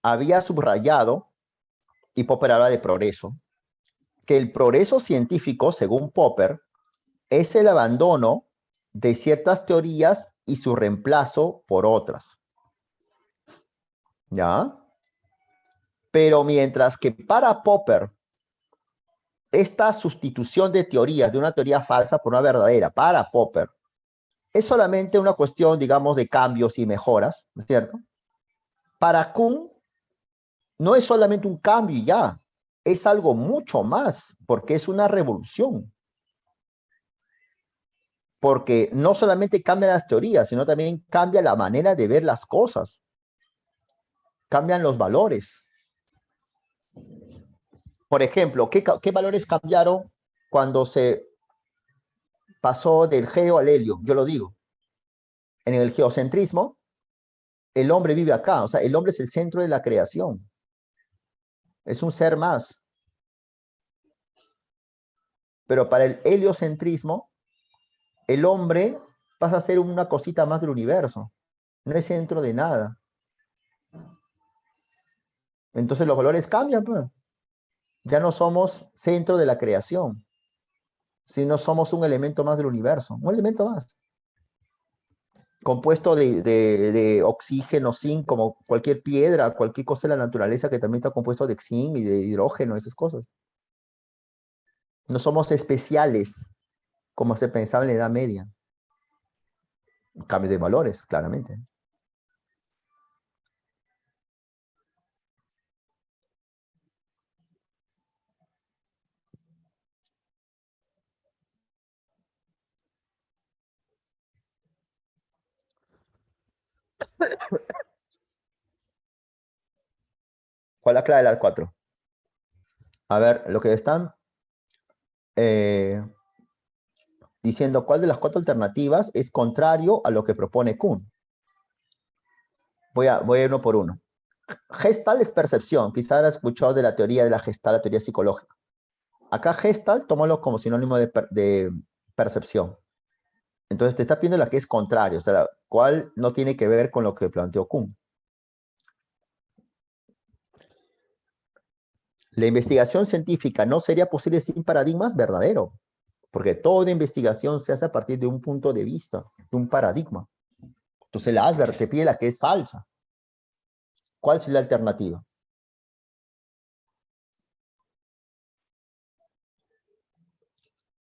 había subrayado, y Popper habla de progreso, que el progreso científico, según Popper, es el abandono de ciertas teorías y su reemplazo por otras. ¿Ya? Pero mientras que para Popper, esta sustitución de teorías, de una teoría falsa por una verdadera, para Popper, es solamente una cuestión, digamos, de cambios y mejoras, ¿no es cierto? Para Kuhn, no es solamente un cambio y ya, es algo mucho más, porque es una revolución. Porque no solamente cambian las teorías, sino también cambia la manera de ver las cosas, cambian los valores. Por ejemplo, ¿qué valores cambiaron cuando se pasó del geo al helio? Yo lo digo. En el geocentrismo, el hombre vive acá, o sea, el hombre es el centro de la creación, es un ser más. Pero para el heliocentrismo, el hombre pasa a ser una cosita más del universo, no es centro de nada. Entonces los valores cambian, pues. Ya no somos centro de la creación, sino somos un elemento más del universo, un elemento más, compuesto de oxígeno, zinc, como cualquier piedra, cualquier cosa de la naturaleza que también está compuesto de zinc y de hidrógeno, esas cosas. No somos especiales, como se pensaba en la Edad Media. Cambios de valores, claramente. ¿Cuál es la clave de las cuatro? A ver, lo que están eh, diciendo, ¿cuál de las cuatro alternativas es contrario a lo que propone Kuhn? Voy a ir uno por uno. Gestalt es percepción. Quizás has escuchado de la teoría de la Gestalt, la teoría psicológica. Acá Gestalt, tómalo como sinónimo de percepción. Entonces te está pidiendo la que es contrario, o sea, la cual no tiene que ver con lo que planteó Kuhn. La investigación científica no sería posible sin paradigmas verdadero, porque toda investigación se hace a partir de un punto de vista, de un paradigma. Entonces la Asberg te pide la que es falsa. ¿Cuál es la alternativa?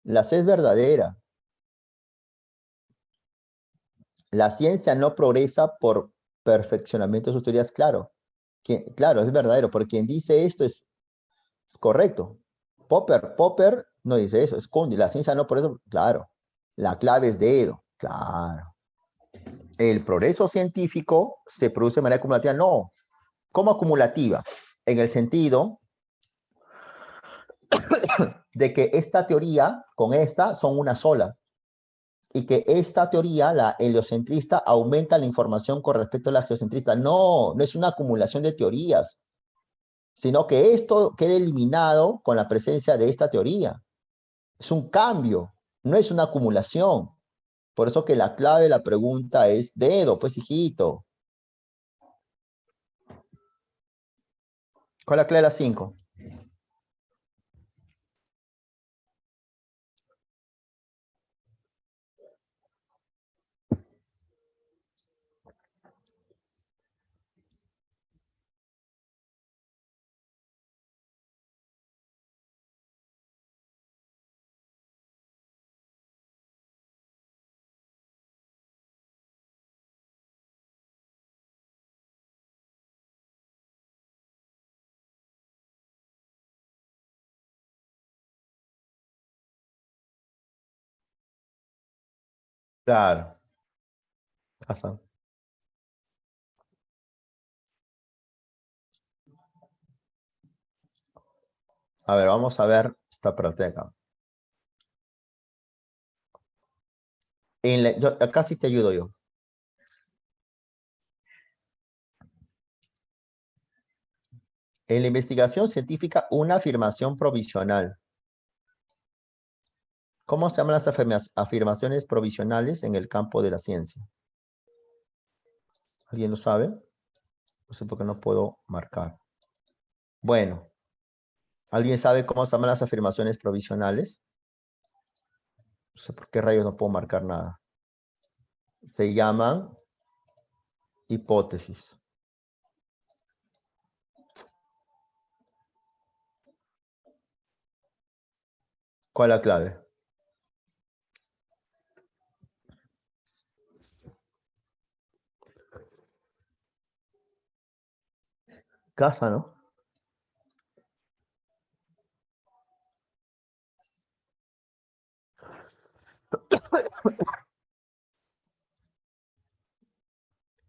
La C es verdadera. La ciencia no progresa por perfeccionamiento de sus teorías, claro. Claro, es verdadero, porque quien dice esto es correcto. Popper no dice eso, es Kuhn, la ciencia no por eso, claro. La clave es dedo, claro. El progreso científico se produce de manera acumulativa, no. ¿Cómo acumulativa? En el sentido de que esta teoría con esta son una sola y que esta teoría, la heliocentrista, aumenta la información con respecto a la geocentrista. No, no es una acumulación de teorías, sino que esto queda eliminado con la presencia de esta teoría. Es un cambio, no es una acumulación. Por eso que la clave de la pregunta es dedo, pues hijito. ¿Cuál es la clave de las 5? Claro. Casa. A ver, vamos a ver esta práctica. Acá sí te ayudo yo. En la investigación científica, una afirmación provisional. ¿Cómo se llaman las afirmaciones provisionales en el campo de la ciencia? ¿Alguien lo sabe? No sé por qué no puedo marcar. Bueno, ¿alguien sabe cómo se llaman las afirmaciones provisionales? No sé por qué rayos no puedo marcar nada. Se llaman hipótesis. ¿Cuál es la clave? Casa, ¿no?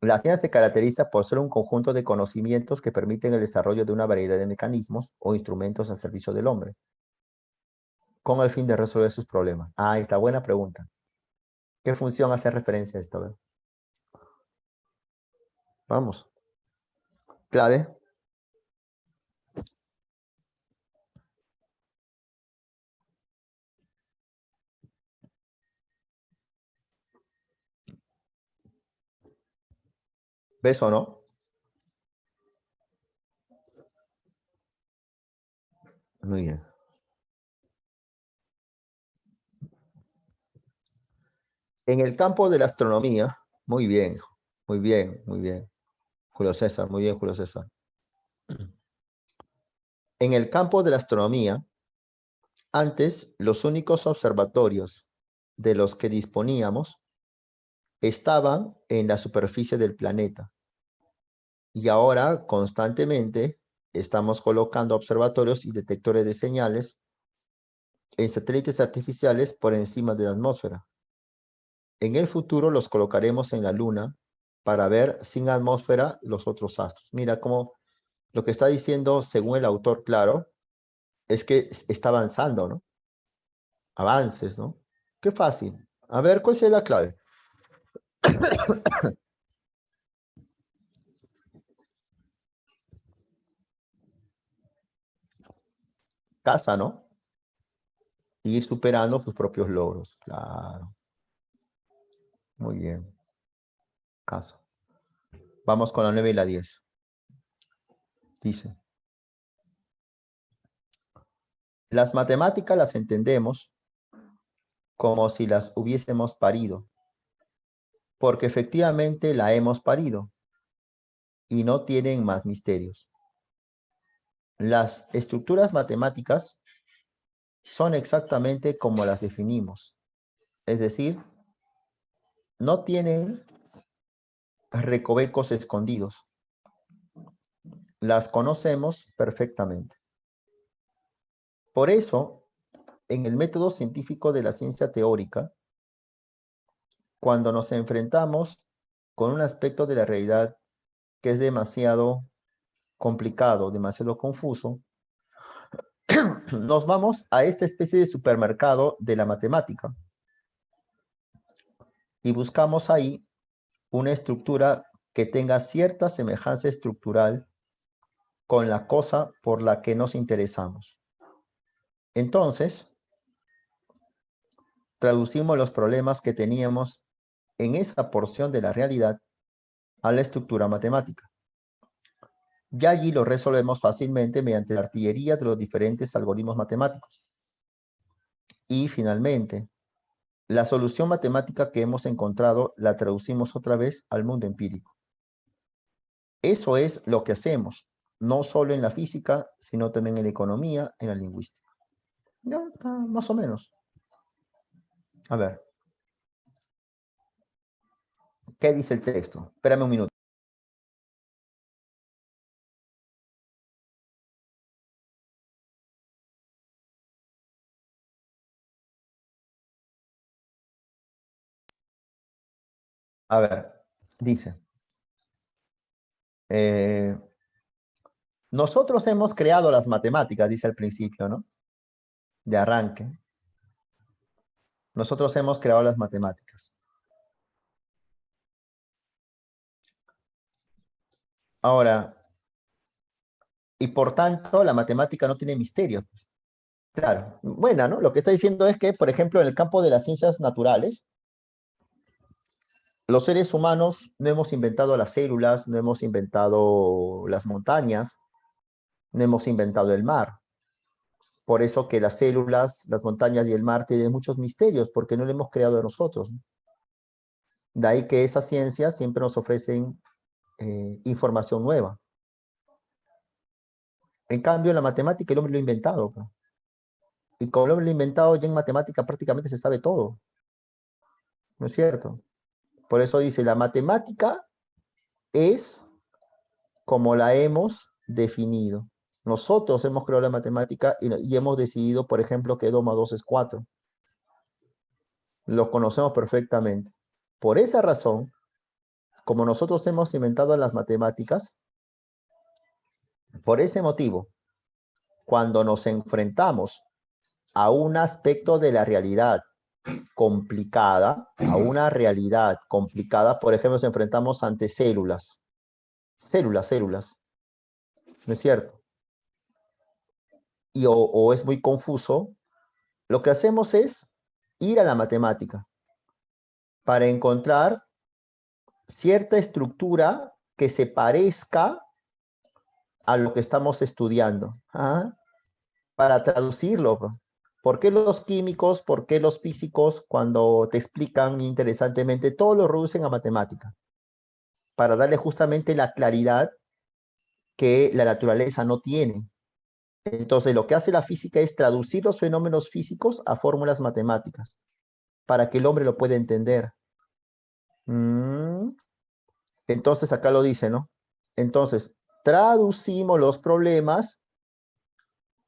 La ciencia se caracteriza por ser un conjunto de conocimientos que permiten el desarrollo de una variedad de mecanismos o instrumentos al servicio del hombre, con el fin de resolver sus problemas. Ah, esta buena pregunta. ¿Qué función hace referencia a esto? A ver. Vamos. Clave. ¿Ves o no? Muy bien. En el campo de la astronomía, muy bien, muy bien, muy bien. Julio César, muy bien, Julio César. En el campo de la astronomía, antes los únicos observatorios de los que disponíamos estaban en la superficie del planeta. Y ahora constantemente estamos colocando observatorios y detectores de señales en satélites artificiales por encima de la atmósfera. En el futuro los colocaremos en la Luna para ver sin atmósfera los otros astros. Mira cómo lo que está diciendo, según el autor, claro, es que está avanzando, ¿no? Avances, ¿no? Qué fácil. A ver, ¿cuál es la clave? Casa, ¿no? Ir superando sus propios logros. Claro. Muy bien. Casa. Vamos con la 9 y la 10. Dice, las matemáticas las entendemos como si las hubiésemos parido, porque efectivamente la hemos parido y no tienen más misterios. Las estructuras matemáticas son exactamente como las definimos, es decir, no tienen recovecos escondidos, las conocemos perfectamente. Por eso, en el método científico de la ciencia teórica, cuando nos enfrentamos con un aspecto de la realidad que es demasiado complicado, demasiado confuso, nos vamos a esta especie de supermercado de la matemática y buscamos ahí una estructura que tenga cierta semejanza estructural con la cosa por la que nos interesamos. Entonces, traducimos los problemas que teníamos en esa porción de la realidad a la estructura matemática. Y allí lo resolvemos fácilmente mediante la artillería de los diferentes algoritmos matemáticos. Y finalmente, la solución matemática que hemos encontrado la traducimos otra vez al mundo empírico. Eso es lo que hacemos, no solo en la física, sino también en la economía, en la lingüística. Ya, más o menos. A ver, ¿qué dice el texto? Espérame un minuto. A ver, dice, eh, nosotros hemos creado las matemáticas, dice al principio, ¿no? De arranque. Nosotros hemos creado las matemáticas. Ahora, y por tanto, la matemática no tiene misterio. Claro, buena, ¿no? Lo que está diciendo es que, por ejemplo, en el campo de las ciencias naturales, los seres humanos no hemos inventado las células, no hemos inventado las montañas, no hemos inventado el mar. Por eso que las células, las montañas y el mar tienen muchos misterios, porque no lo hemos creado nosotros. De ahí que esas ciencias siempre nos ofrecen información nueva. En cambio, la matemática el hombre lo ha inventado, ¿no? Y como el hombre lo ha inventado, ya en matemática prácticamente se sabe todo. ¿No es cierto? Por eso dice, la matemática es como la hemos definido. Nosotros hemos creado la matemática y hemos decidido, por ejemplo, que 2 más 2 es 4. Lo conocemos perfectamente. Por esa razón, como nosotros hemos inventado las matemáticas, por ese motivo, cuando nos enfrentamos a un aspecto de la realidad complicada, a una realidad complicada, por ejemplo, nos enfrentamos ante células, células, ¿no es cierto? O es muy confuso, lo que hacemos es ir a la matemática para encontrar cierta estructura que se parezca a lo que estamos estudiando, ¿ah? Para traducirlo. ¿Por qué los químicos, por qué los físicos, cuando te explican interesantemente, todo lo reducen a matemática? Para darle justamente la claridad que la naturaleza no tiene. Entonces, lo que hace la física es traducir los fenómenos físicos a fórmulas matemáticas, para que el hombre lo pueda entender. Entonces, acá lo dice, ¿no? Entonces, traducimos los problemas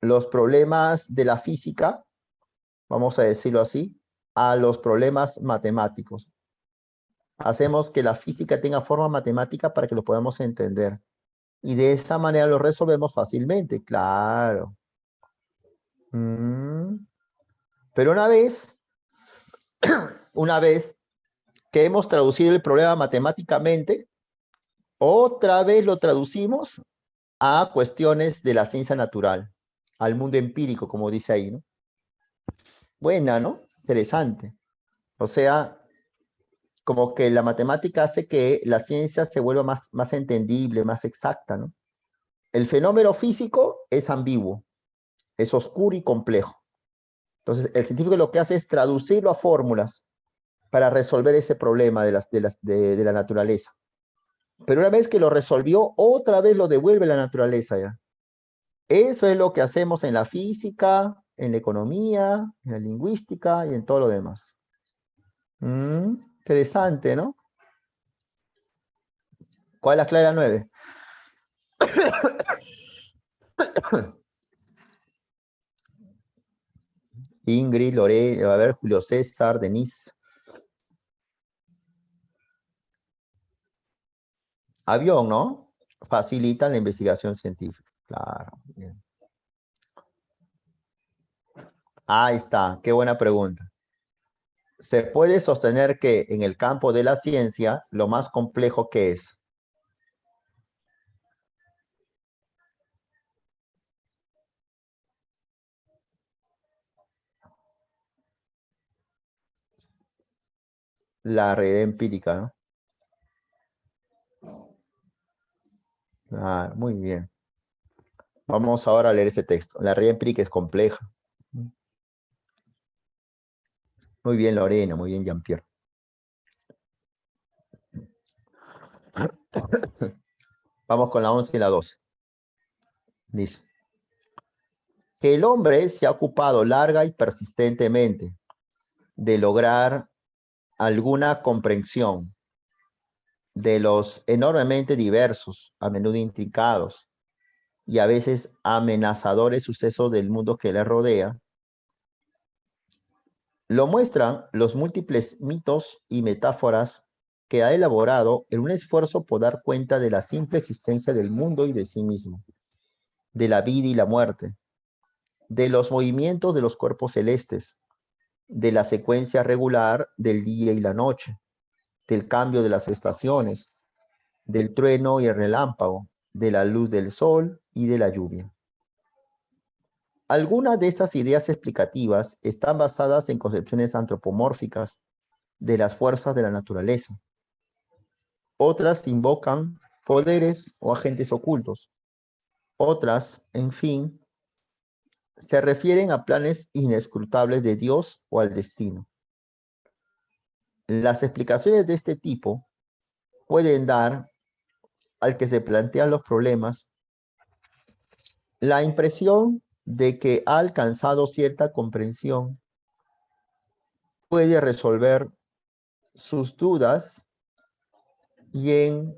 de la física, vamos a decirlo así, a los problemas matemáticos. Hacemos que la física tenga forma matemática para que lo podamos entender. Y de esa manera lo resolvemos fácilmente, claro. Pero una vez que hemos traducido el problema matemáticamente, otra vez lo traducimos a cuestiones de la ciencia natural, al mundo empírico, como dice ahí, ¿no? Buena, ¿no? Interesante. O sea, como que la matemática hace que la ciencia se vuelva más entendible, más exacta, ¿no? El fenómeno físico es ambiguo, es oscuro y complejo. Entonces, el científico lo que hace es traducirlo a fórmulas para resolver ese problema de la naturaleza. Pero una vez que lo resolvió, otra vez lo devuelve a la naturaleza ya. Eso es lo que hacemos en la física, en la economía, en la lingüística y en todo lo demás. Interesante, ¿no? ¿Cuál es la clave 9? Ingrid, Lorena, a ver, Julio César, Denise. Avión, ¿no? Facilitan la investigación científica. Claro. Bien. Ahí está, qué buena pregunta. Se puede sostener que en el campo de la ciencia, lo más complejo que es la realidad empírica, ¿no? Ah, muy bien. Vamos ahora a leer este texto. La realidad empírica es compleja. Muy bien, Lorena, muy bien, Jean-Pierre. Vamos con la 11 y la 12. Dice, que el hombre se ha ocupado larga y persistentemente de lograr alguna comprensión de los enormemente diversos, a menudo intrincados y a veces amenazadores sucesos del mundo que le rodea, lo muestran los múltiples mitos y metáforas que ha elaborado en un esfuerzo por dar cuenta de la simple existencia del mundo y de sí mismo, de la vida y la muerte, de los movimientos de los cuerpos celestes, de la secuencia regular del día y la noche, del cambio de las estaciones, del trueno y el relámpago, de la luz del sol y de la lluvia. Algunas de estas ideas explicativas están basadas en concepciones antropomórficas de las fuerzas de la naturaleza. Otras invocan poderes o agentes ocultos. Otras, en fin, se refieren a planes inescrutables de Dios o al destino. Las explicaciones de este tipo pueden dar al que se plantean los problemas la impresión de que ha alcanzado cierta comprensión, puede resolver sus dudas y en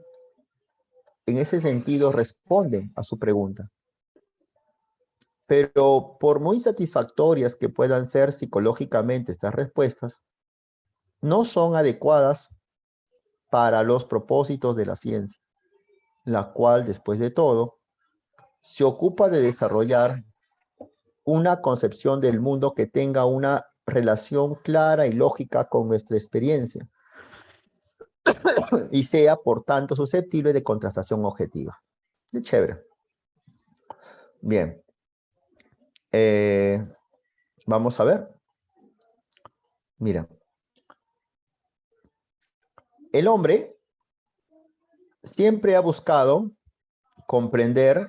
ese sentido responden a su pregunta. Pero por muy satisfactorias que puedan ser psicológicamente estas respuestas, no son adecuadas para los propósitos de la ciencia, la cual, después de todo, se ocupa de desarrollar una concepción del mundo que tenga una relación clara y lógica con nuestra experiencia y sea, por tanto, susceptible de contrastación objetiva. Qué chévere. Bien. Vamos a ver. Mira. El hombre siempre ha buscado comprender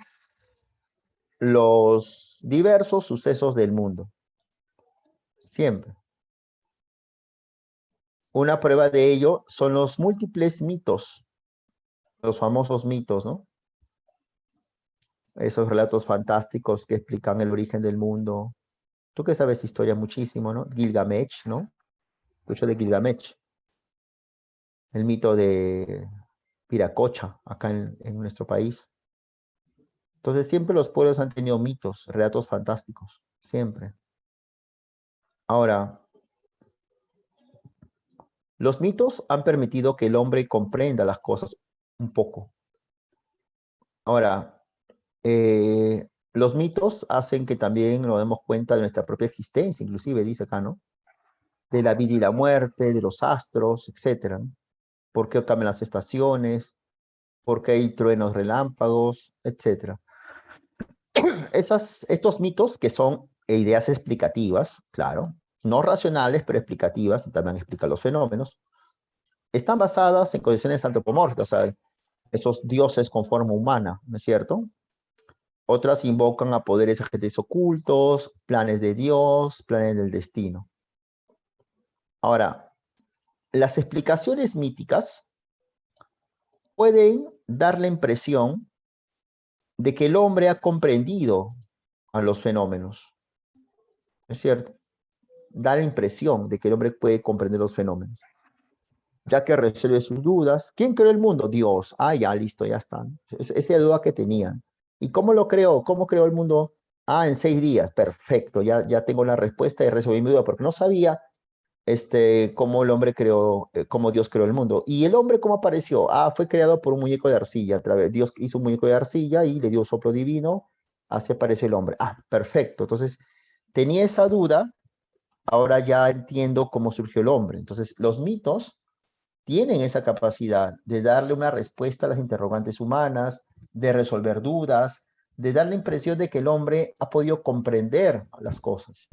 los diversos sucesos del mundo. Siempre. Una prueba de ello son los múltiples mitos, los famosos mitos, ¿no? Esos relatos fantásticos que explican el origen del mundo. Tú que sabes historia muchísimo, ¿no? Gilgamesh, ¿no? Escucho de Gilgamesh. El mito de Viracocha, acá en nuestro país. Entonces siempre los pueblos han tenido mitos, relatos fantásticos, siempre. Ahora, los mitos han permitido que el hombre comprenda las cosas un poco. Ahora, los mitos hacen que también nos demos cuenta de nuestra propia existencia, inclusive dice acá, ¿no? De la vida y la muerte, de los astros, etcétera, ¿no? ¿Por qué cambian las estaciones? ¿Por qué hay truenos, relámpagos, etcétera? Estos mitos, que son ideas explicativas, claro, no racionales, pero explicativas, y también explican los fenómenos, están basadas en condiciones antropomórficas, o sea, esos dioses con forma humana, ¿no es cierto? Otras invocan a poderes agentes ocultos, planes de Dios, planes del destino. Ahora, las explicaciones míticas pueden dar la impresión de que el hombre ha comprendido a los fenómenos, ¿no es cierto? Da la impresión de que el hombre puede comprender los fenómenos, ya que resuelve sus dudas. ¿Quién creó el mundo? Dios. Ah, ya, listo, ya está. Esa duda que tenían. ¿Y cómo lo creó? ¿Cómo creó el mundo? Ah, en 6 días. Perfecto, ya tengo la respuesta y resolví mi duda, porque no sabía cómo el hombre creó, cómo Dios creó el mundo. ¿Y el hombre cómo apareció? Ah, fue creado por un muñeco de arcilla. Dios hizo un muñeco de arcilla y le dio soplo divino. Así aparece el hombre. Ah, perfecto. Entonces, tenía esa duda. Ahora ya entiendo cómo surgió el hombre. Entonces, los mitos tienen esa capacidad de darle una respuesta a las interrogantes humanas, de resolver dudas, de dar la impresión de que el hombre ha podido comprender las cosas.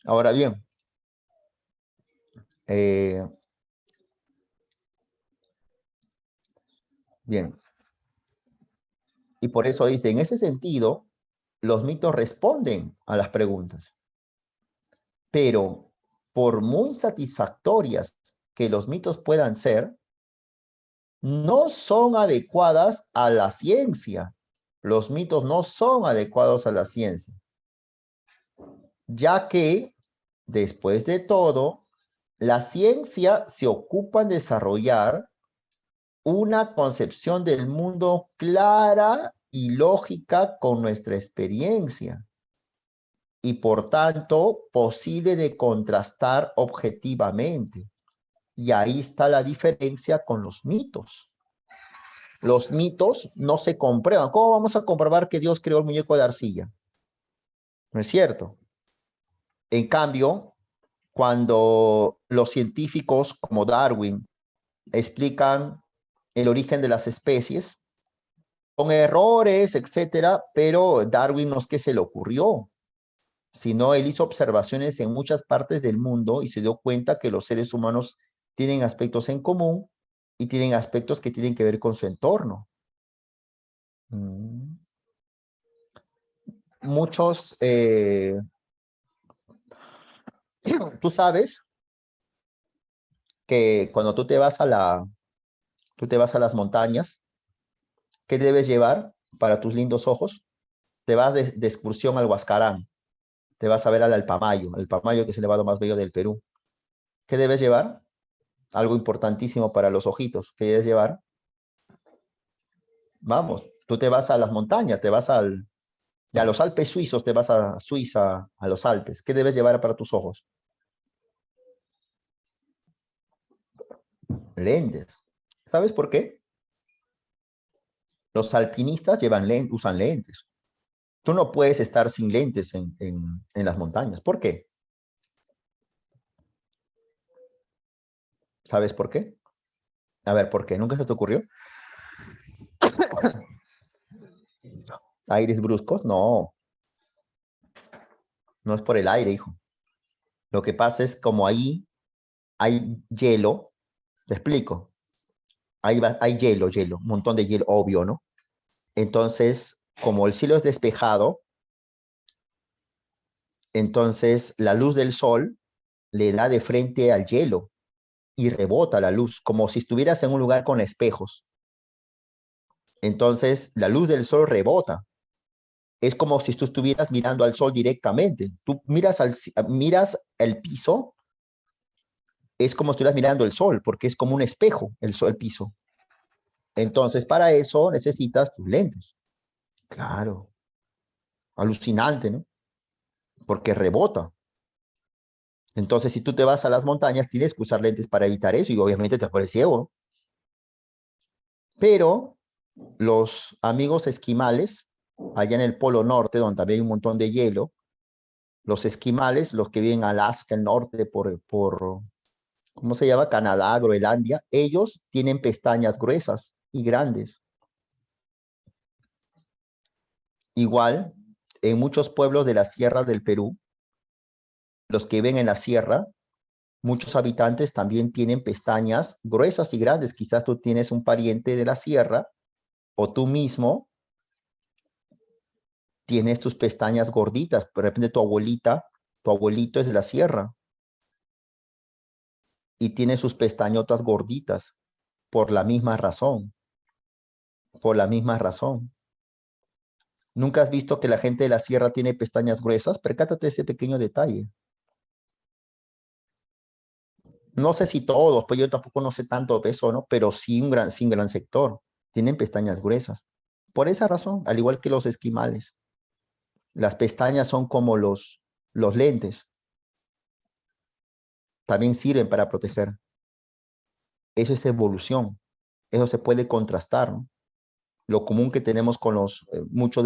Ahora bien, bien, y por eso dice, en ese sentido, los mitos responden a las preguntas, pero por muy satisfactorias que los mitos puedan ser, no son adecuadas a la ciencia. Los mitos no son adecuados a la ciencia, ya que, después de todo, la ciencia se ocupa en desarrollar una concepción del mundo clara y lógica con nuestra experiencia y por tanto posible de contrastar objetivamente. Y ahí está la diferencia con los mitos. Los mitos no se comprueban. ¿Cómo vamos a comprobar que Dios creó el muñeco de arcilla? ¿No es cierto? En cambio, cuando los científicos como Darwin explican el origen de las especies, con errores, etcétera, pero Darwin no es que se le ocurrió, sino él hizo observaciones en muchas partes del mundo y se dio cuenta que los seres humanos tienen aspectos en común y tienen aspectos que tienen que ver con su entorno. Mm. Muchos, tú sabes que cuando tú te vas a las montañas, ¿qué debes llevar para tus lindos ojos? Te vas de excursión al Huascarán, te vas a ver al Alpamayo, que es el nevado más bello del Perú. ¿Qué debes llevar? Algo importantísimo para los ojitos. ¿Qué debes llevar? Vamos, tú te vas a las montañas, a los Alpes suizos, te vas a Suiza, a los Alpes. ¿Qué debes llevar para tus ojos? Lentes. ¿Sabes por qué? Los alpinistas usan lentes. Tú no puedes estar sin lentes en las montañas. ¿Por qué? ¿Sabes por qué? A ver, ¿por qué? ¿Nunca se te ocurrió? ¿Aires bruscos? No, no es por el aire, hijo. Lo que pasa es como ahí hay hielo, te explico. Hay hielo, un montón de hielo, obvio, ¿no? Entonces, como el cielo es despejado, entonces la luz del sol le da de frente al hielo y rebota la luz, como si estuvieras en un lugar con espejos. Entonces, la luz del sol rebota. Es como si tú estuvieras mirando al sol directamente. Tú miras el piso, es como si estuvieras mirando el sol, porque es como un espejo el piso. Entonces, para eso necesitas tus lentes. Claro, alucinante, ¿no? Porque rebota. Entonces, si tú te vas a las montañas, tienes que usar lentes para evitar eso y obviamente te pones ciego, ¿no? Pero los amigos esquimales, allá en el Polo Norte, donde también hay un montón de hielo, los esquimales, los que viven en Alaska, el norte, ¿cómo se llama? Canadá, Groenlandia, ellos tienen pestañas gruesas y grandes. Igual, en muchos pueblos de la sierra del Perú, los que viven en la sierra, muchos habitantes también tienen pestañas gruesas y grandes. Quizás tú tienes un pariente de la sierra o tú mismo tienes tus pestañas gorditas. De repente tu abuelito es de la sierra y tiene sus pestañotas gorditas por la misma razón, por la misma razón. ¿Nunca has visto que la gente de la sierra tiene pestañas gruesas? Percátate de ese pequeño detalle. No sé si todos, pues yo tampoco no sé tanto de eso, ¿no? Pero sí un gran sector. Tienen pestañas gruesas. Por esa razón, al igual que los esquimales. Las pestañas son como los lentes. También sirven para proteger. Eso es evolución. Eso se puede contrastar, ¿no? Lo común que tenemos con muchos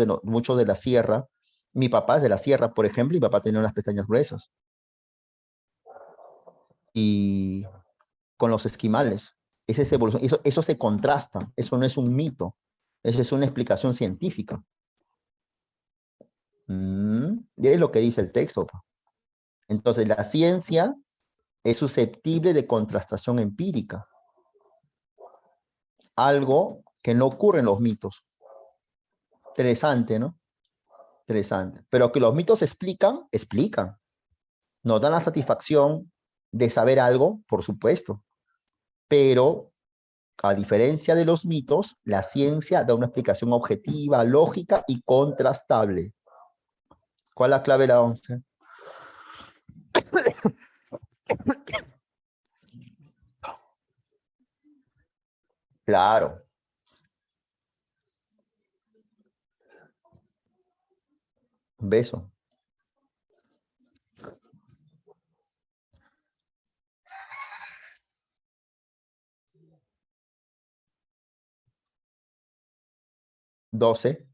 de la sierra. Mi papá es de la sierra, por ejemplo, y mi papá tenía unas pestañas gruesas. Y con los esquimales. Esa es evolución. Eso se contrasta. Eso no es un mito. Esa es una explicación científica. Y es lo que dice el texto. Entonces, la ciencia es susceptible de contrastación empírica. Algo que no ocurre en los mitos. Interesante, ¿no? Interesante. Pero que los mitos explican. Nos dan la satisfacción de saber algo, por supuesto. Pero a diferencia de los mitos, la ciencia da una explicación objetiva, lógica y contrastable. ¿Cuál es la clave de la 11? Claro. Un beso. 12.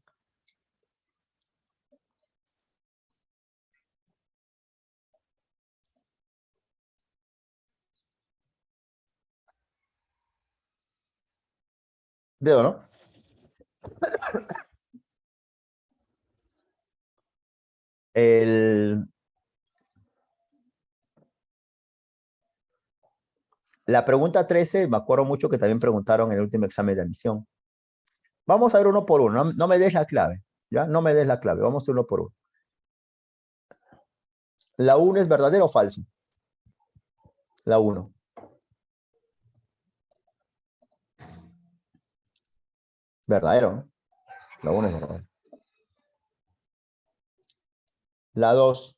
Dedo, ¿no? La pregunta 13, me acuerdo mucho que también preguntaron en el último examen de admisión. Vamos a ver uno por uno, no me des la clave, ¿ya? No me des la clave, vamos a uno por uno. ¿La 1 es verdadero o falso? La 1. Verdadero, ¿no? La 1 es verdadero. La 2.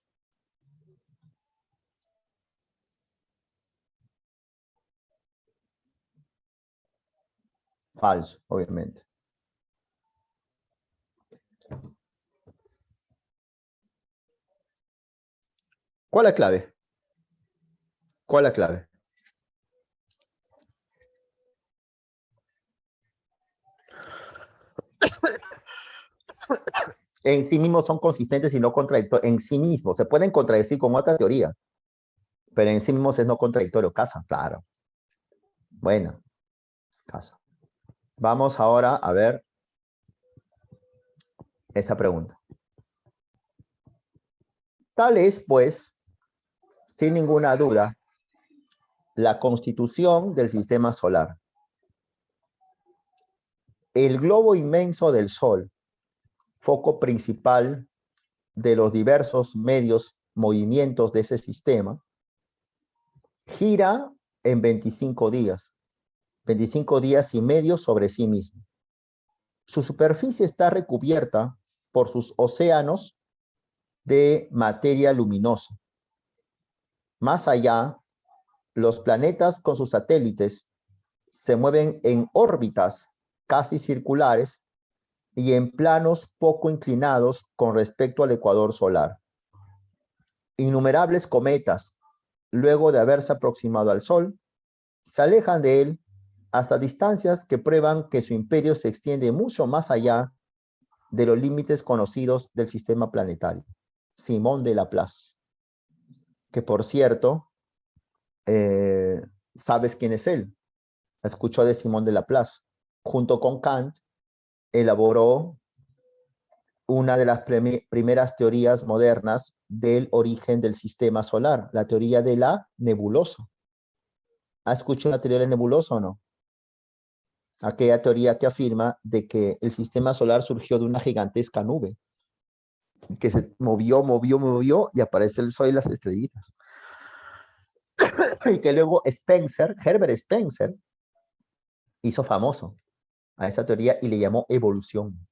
Falso, obviamente. ¿Cuál es la clave? ¿Cuál es la clave? En sí mismos son consistentes y no contradictorios. En sí mismos. Se pueden contradecir con otra teoría, pero en sí mismos es no contradictorio. Casa, claro. Bueno, casa. Vamos ahora a ver esta pregunta. Tal es, pues, sin ninguna duda, la constitución del sistema solar. El globo inmenso del Sol, foco principal de los diversos medios movimientos de ese sistema, gira en 25 días, 25 días y medio sobre sí mismo. Su superficie está recubierta por sus océanos de materia luminosa. Más allá, los planetas con sus satélites se mueven en órbitas casi circulares y en planos poco inclinados con respecto al ecuador solar. Innumerables cometas, luego de haberse aproximado al Sol, se alejan de él hasta distancias que prueban que su imperio se extiende mucho más allá de los límites conocidos del sistema planetario. Simón de Laplace, que por cierto, ¿sabes quién es él? Escuchó de Simón de Laplace. Junto con Kant, elaboró una de las primeras teorías modernas del origen del sistema solar, la teoría de la nebulosa. ¿Ha escuchado la teoría de la nebulosa o no? Aquella teoría que afirma de que el sistema solar surgió de una gigantesca nube que se movió y aparece el sol y las estrellitas. Y que luego Herbert Spencer, hizo famoso a esa teoría y le llamó evolución.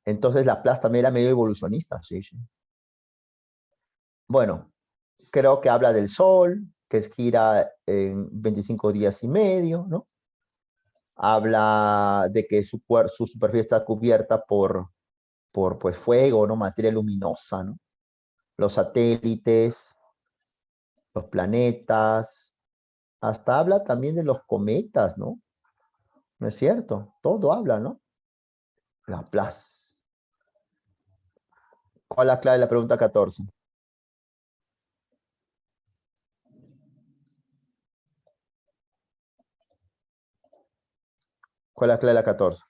Entonces Laplace también era medio evolucionista, sí, sí. Bueno, creo que habla del Sol, que gira en 25 días y medio, ¿no? Habla de que su superficie está cubierta por pues, fuego, ¿no? Materia luminosa, ¿no? Los satélites, los planetas, hasta habla también de los cometas, ¿no? ¿No es cierto? Todo habla, ¿no? Laplace. ¿Cuál es la clave de la pregunta 14? ¿Cuál es la clave de la 14?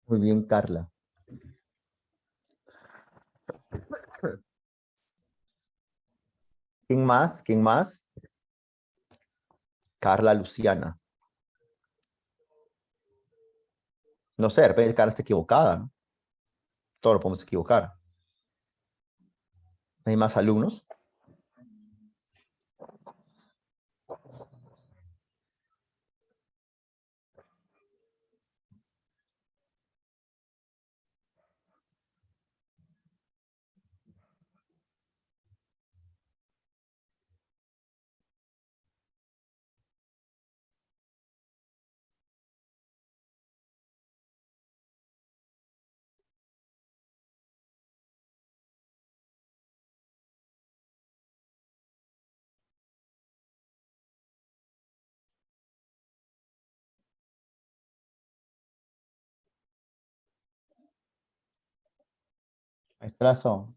Muy bien, Carla. ¿Quién más? ¿Quién más? Carla Luciana. No sé, de repente Carla está equivocada, ¿no? Todos lo podemos equivocar. ¿Hay más alumnos? Estrazo,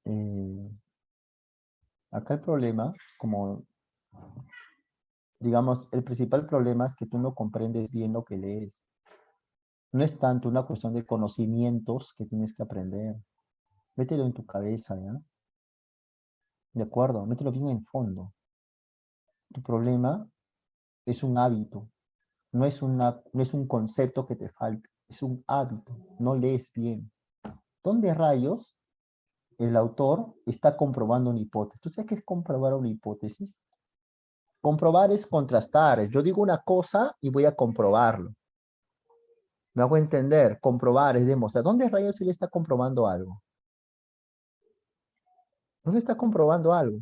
eh, acá el problema, como digamos, el principal problema es que tú no comprendes bien lo que lees. No es tanto una cuestión de conocimientos que tienes que aprender. Mételo en tu cabeza, ¿ya? De acuerdo, mételo bien en fondo. Tu problema es un hábito, no es un concepto que te falta, es un hábito, no lees bien. ¿Dónde rayos el autor está comprobando una hipótesis? ¿Tú sabes qué es comprobar una hipótesis? Comprobar es contrastar. Yo digo una cosa y voy a comprobarlo. Me hago entender. Comprobar es demostrar. ¿Dónde rayos él está comprobando algo? ¿Dónde está comprobando algo?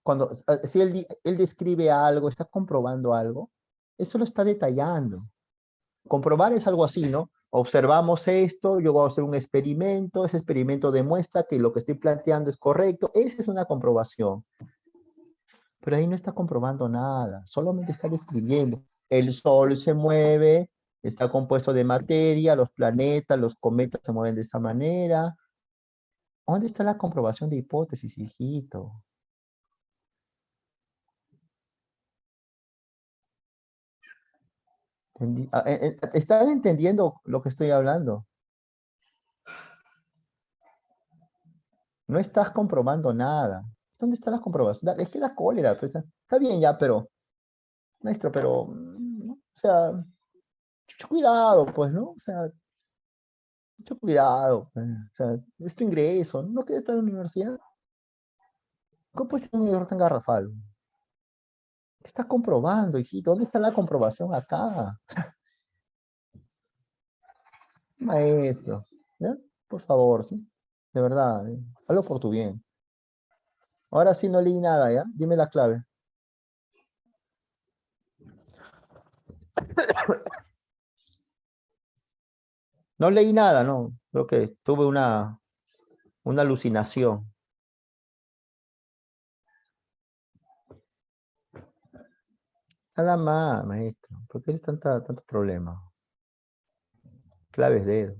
Cuando, si él describe algo, está comprobando algo, eso lo está detallando. Comprobar es algo así, ¿no? Observamos esto, yo voy a hacer un experimento, ese experimento demuestra que lo que estoy planteando es correcto, esa es una comprobación. Pero ahí no está comprobando nada, solamente está describiendo. El Sol se mueve, está compuesto de materia, los planetas, los cometas se mueven de esa manera. ¿Dónde está la comprobación de hipótesis, hijito? ¿Están entendiendo lo que estoy hablando? No estás comprobando nada. ¿Dónde está la comprobación? Es que la cólera, pues, está bien ya, pero, maestro, pero, o sea, mucho cuidado, pues, ¿no? O sea, mucho cuidado, pues, o sea, es tu ingreso, ¿no quieres estar en la universidad? ¿Cómo puedes tener un error tan garrafal? ¿Qué estás comprobando, hijito? ¿Dónde está la comprobación acá? Maestro, ¿ya? Por favor, ¿sí? De verdad, hazlo por tu bien. Ahora sí no leí nada, ¿ya? Dime la clave. No leí nada, no. Creo que tuve una alucinación. Nada más, maestro. ¿Por qué es tanto problema? Claves de dedo.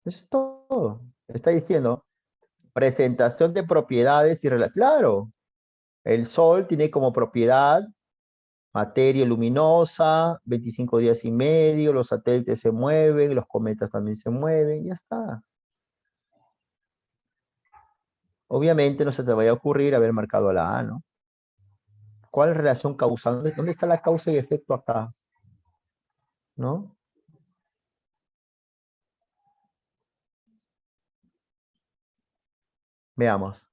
Eso es todo. Está diciendo presentación de propiedades y claro, el Sol tiene como propiedad materia luminosa, 25 días y medio, los satélites se mueven, los cometas también se mueven, ya está. Obviamente no se te vaya a ocurrir haber marcado la A, ¿no? ¿Cuál relación causal? ¿Dónde está la causa y efecto acá? ¿No? Veamos.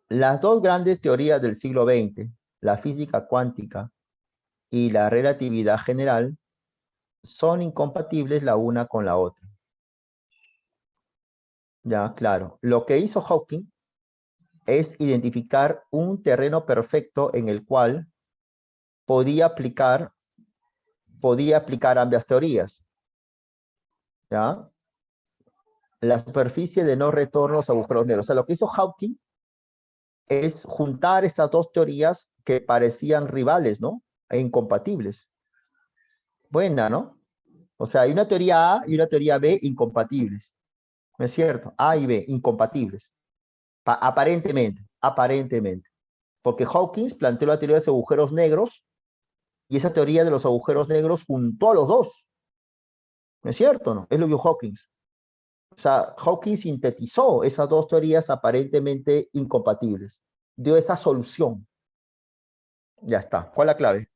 Las dos grandes teorías del siglo XX, la física cuántica y la relatividad general, son incompatibles la una con la otra. Ya, claro. Lo que hizo Hawking es identificar un terreno perfecto en el cual podía aplicar, podía aplicar ambas teorías. ¿Ya? La superficie de no retorno a los agujeros negros. O sea, lo que hizo Hawking es juntar estas dos teorías que parecían rivales, ¿no? E incompatibles. Buena, ¿no? O sea, hay una teoría A y una teoría B incompatibles. ¿No es cierto? A y B, incompatibles. Aparentemente. Porque Hawkins planteó la teoría de los agujeros negros y esa teoría de los agujeros negros juntó a los dos. ¿No es cierto? ¿No? Es lo que vio Hawkins. O sea, Hawkins sintetizó esas dos teorías aparentemente incompatibles. Dio esa solución. Ya está. ¿Cuál es la clave?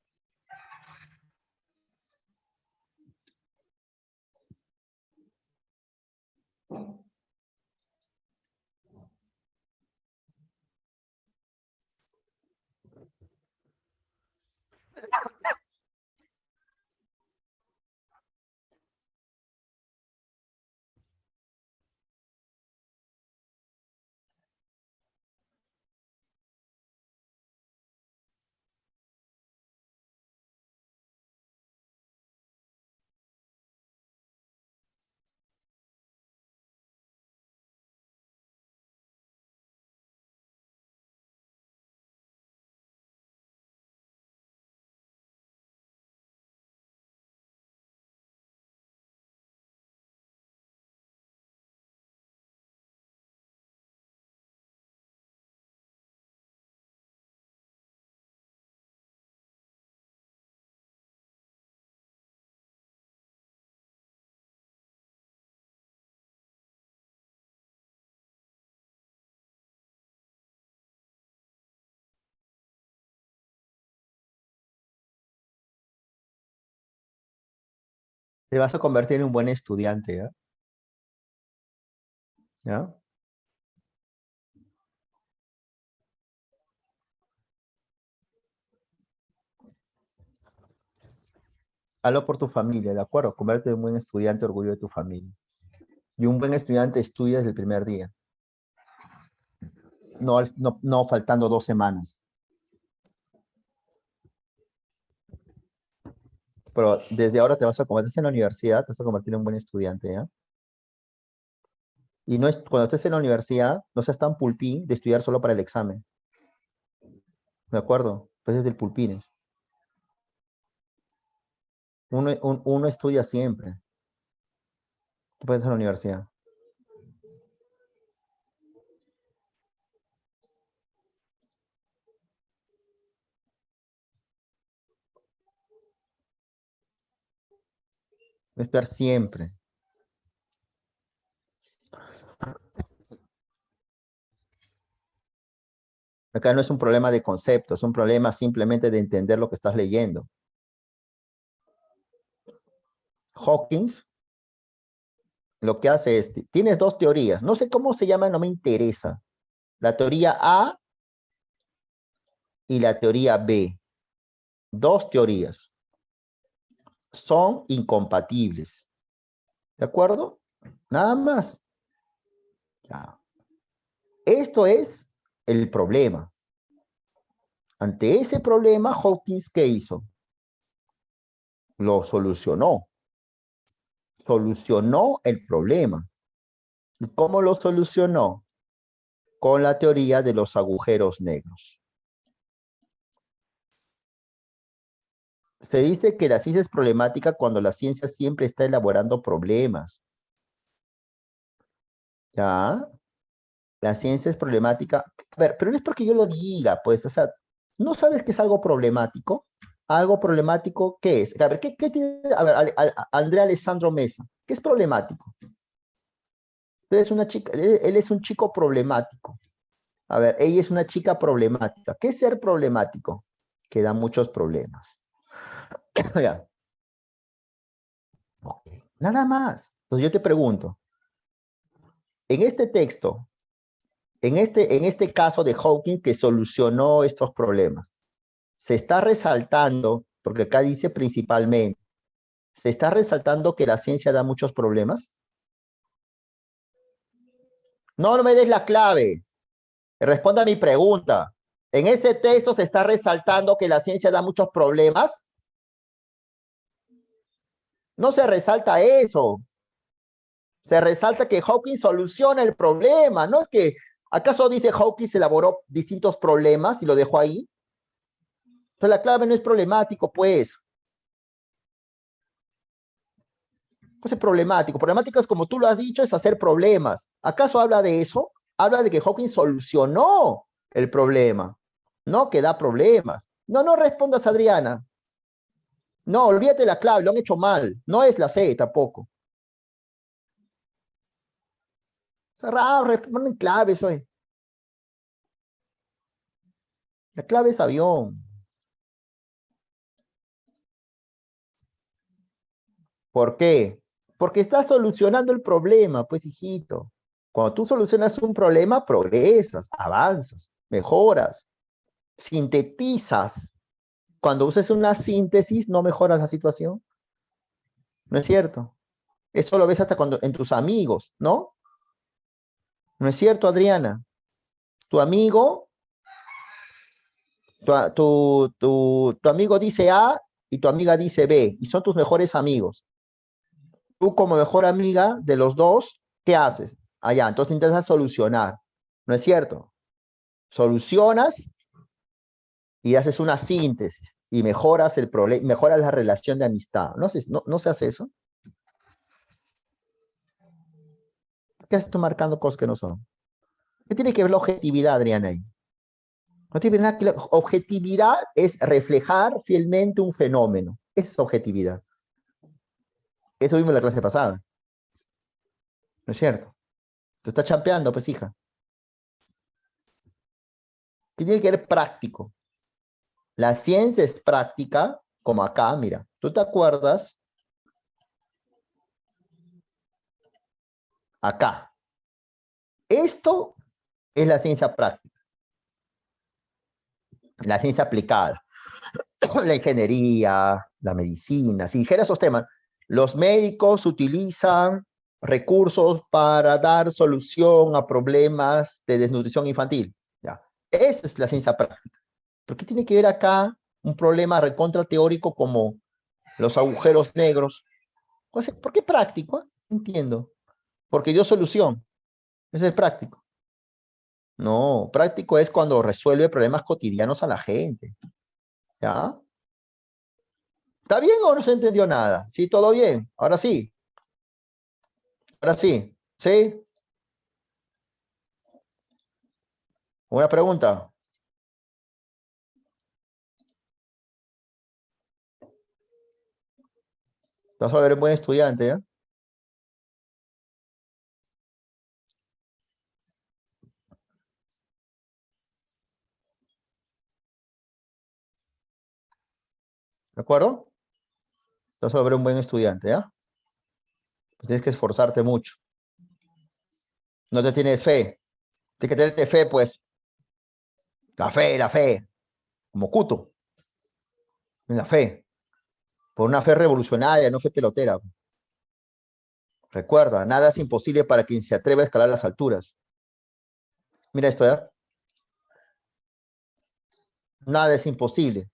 Te vas a convertir en un buen estudiante, ¿ya? ¿Ya? Hazlo por tu familia, ¿de acuerdo? Conviértete en un buen estudiante, orgullo de tu familia. Y un buen estudiante estudia desde el primer día, no faltando 2 semanas. Pero desde ahora te vas a convertir en la universidad, te vas a convertir en un buen estudiante, ¿ya? Y no es, cuando estés en la universidad, no seas tan pulpín de estudiar solo para el examen, ¿de acuerdo? Pues es del pulpines. Uno estudia siempre, tú puedes en la universidad. Estudiar siempre. Acá no es un problema de concepto, es un problema simplemente de entender lo que estás leyendo. Hawkins lo que hace es, tienes dos teorías, no sé cómo se llama, no me interesa. La teoría A y la teoría B. Dos teorías. Son incompatibles. ¿De acuerdo? Nada más. Ya. Esto es el problema. Ante ese problema, Hawkins, ¿qué hizo? Lo solucionó. Solucionó el problema. ¿Y cómo lo solucionó? Con la teoría de los agujeros negros. Se dice que la ciencia es problemática cuando la ciencia siempre está elaborando problemas. ¿Ya? La ciencia es problemática. A ver, pero no es porque yo lo diga, pues, o sea, ¿no sabes que es algo problemático? Algo problemático, ¿qué es? A ver, ¿qué tiene? A ver, Andrea Alessandro Mesa, ¿qué es problemático? Él es una chica, él es un chico problemático. A ver, ella es una chica problemática. ¿Qué es ser problemático? Que da muchos problemas. Ya. Ok, nada más. Entonces yo te pregunto, en este texto, en este caso de Hawking que solucionó estos problemas, se está resaltando, porque acá dice principalmente, se está resaltando que la ciencia da muchos problemas. No, no me des la clave. Responda a mi pregunta. En ese texto se está resaltando que la ciencia da muchos problemas. No se resalta eso. Se resalta que Hawking soluciona el problema. No es que, ¿acaso dice Hawking se elaboró distintos problemas y lo dejó ahí? Entonces la clave no es problemático, pues. Pues es problemático. Problemático es como tú lo has dicho, es hacer problemas. ¿Acaso habla de eso? Habla de que Hawking solucionó el problema, no que da problemas. No, no respondas, Adriana. No, olvídate la clave, lo han hecho mal. No es la C tampoco. Cerrado, responden claves hoy. La clave es avión. ¿Por qué? Porque estás solucionando el problema, pues, hijito. Cuando tú solucionas un problema, progresas, avanzas, mejoras, sintetizas. Cuando uses una síntesis, no mejoras la situación. ¿No es cierto? Eso lo ves hasta cuando en tus amigos, ¿no? ¿No es cierto, Adriana? Tu amigo, tu amigo dice A y tu amiga dice B, y son tus mejores amigos. Tú como mejor amiga de los dos, ¿qué haces? Allá, entonces intentas solucionar, ¿no es cierto? Solucionas y haces una síntesis y mejoras el problema, mejoras la relación de amistad. ¿No se hace eso? ¿Qué haces tú marcando cosas que no son? ¿Qué tiene que ver la objetividad, Adriana, ahí? No tiene nada que ver. Objetividad es reflejar fielmente un fenómeno. Es objetividad. Eso vimos en la clase pasada. ¿No es cierto? Tú estás champeando, pues, hija. ¿Qué tiene que ver práctico? La ciencia es práctica, como acá, mira. ¿Tú te acuerdas acá. Esto es la ciencia práctica, la ciencia aplicada, la ingeniería, la medicina. Si dijera esos temas, los médicos utilizan recursos para dar solución a problemas de desnutrición infantil. ¿Ya? Esa es la ciencia práctica. ¿Por qué tiene que ver acá un problema recontra teórico como los agujeros negros? ¿Por qué práctico? Entiendo. Porque dio solución. Ese es práctico. No, práctico es cuando resuelve problemas cotidianos a la gente. ¿Ya? ¿Está bien o no se entendió nada? Sí, todo bien. Ahora sí. Ahora sí. ¿Sí? ¿Una pregunta? Vas a ver un buen estudiante, ¿ya? ¿De acuerdo? Vas a ver un buen estudiante, ¿ya? Pues tienes que esforzarte mucho. No te tienes fe. Tienes que tenerte fe, pues. La fe. Como Cuto. En la fe. Por una fe revolucionaria, no fe pelotera. Recuerda, nada es imposible para quien se atreve a escalar las alturas. Mira esto, ¿ya? Nada es imposible.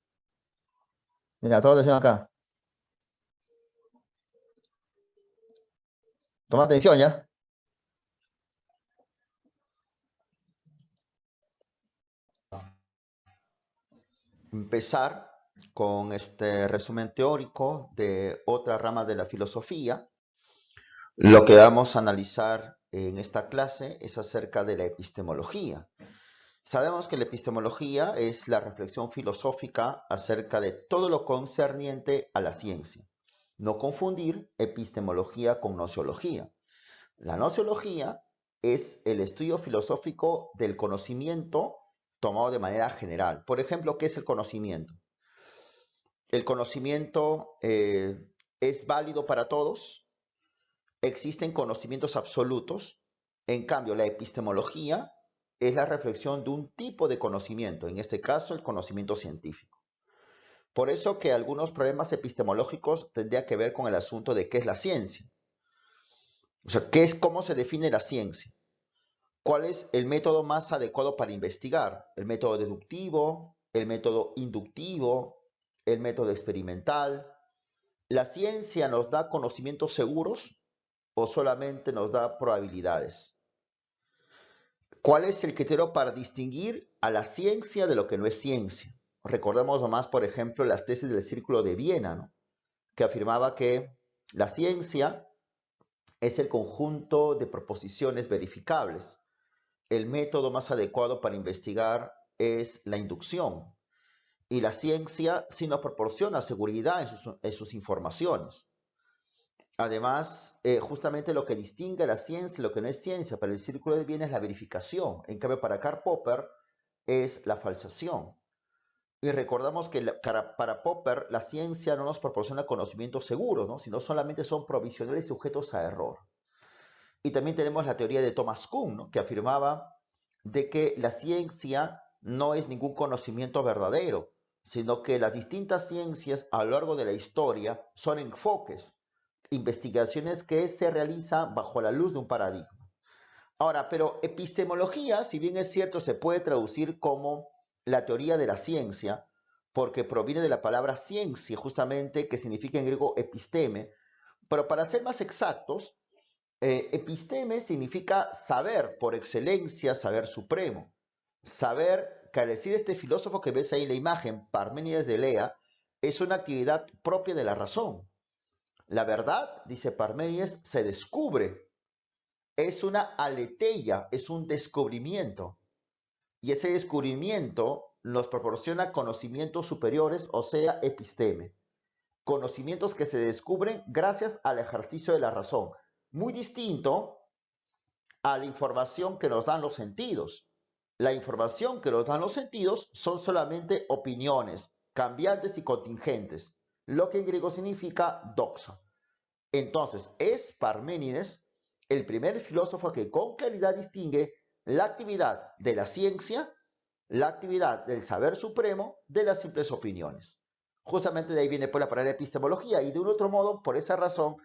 Mira, toma atención acá. Toma atención, ¿ya? Empezar con este resumen teórico de otra rama de la filosofía. Lo que vamos a analizar en esta clase es acerca de la epistemología. Sabemos que la epistemología es la reflexión filosófica acerca de todo lo concerniente a la ciencia. No confundir epistemología con nociología. La nociología es el estudio filosófico del conocimiento tomado de manera general. Por ejemplo, ¿qué es el conocimiento? El conocimiento es válido para todos. Existen conocimientos absolutos. En cambio, la epistemología es la reflexión de un tipo de conocimiento, en este caso el conocimiento científico. Por eso que algunos problemas epistemológicos tendrían que ver con el asunto de qué es la ciencia. O sea, cómo se define la ciencia. ¿Cuál es el método más adecuado para investigar? ¿El método deductivo? ¿El método inductivo? ¿El método experimental? ¿La ciencia nos da conocimientos seguros o solamente nos da probabilidades? ¿Cuál es el criterio para distinguir a la ciencia de lo que no es ciencia? Recordemos nomás, por ejemplo, las tesis del Círculo de Viena, ¿no? Que afirmaba que la ciencia es el conjunto de proposiciones verificables. El método más adecuado para investigar es la inducción. Y la ciencia sí nos proporciona seguridad en sus informaciones. Además, justamente lo que distingue a la ciencia y lo que no es ciencia para el Círculo de Viena es la verificación. En cambio, para Karl Popper es la falsación. Y recordamos que para Popper la ciencia no nos proporciona conocimientos seguros, ¿no? Sino solamente son provisionales y sujetos a error. Y también tenemos la teoría de Thomas Kuhn, ¿no? Que afirmaba de que la ciencia no es ningún conocimiento verdadero, sino que las distintas ciencias a lo largo de la historia son enfoques, investigaciones que se realizan bajo la luz de un paradigma. Ahora, pero epistemología, si bien es cierto, se puede traducir como la teoría de la ciencia, porque proviene de la palabra ciencia, justamente, que significa en griego episteme, pero para ser más exactos, episteme significa saber por excelencia, saber supremo. Saber, que al decir este filósofo que ves ahí en la imagen, Parménides de Elea, es una actividad propia de la razón. La verdad, dice Parménides, se descubre. Es una aletheia, es un descubrimiento. Y ese descubrimiento nos proporciona conocimientos superiores, o sea, episteme. Conocimientos que se descubren gracias al ejercicio de la razón. Muy distinto a la información que nos dan los sentidos. La información que nos dan los sentidos son solamente opiniones, cambiantes y contingentes, lo que en griego significa doxa. Entonces, es Parménides el primer filósofo que con claridad distingue la actividad de la ciencia, la actividad del saber supremo de las simples opiniones. Justamente de ahí viene por la palabra epistemología y de un otro modo, por esa razón,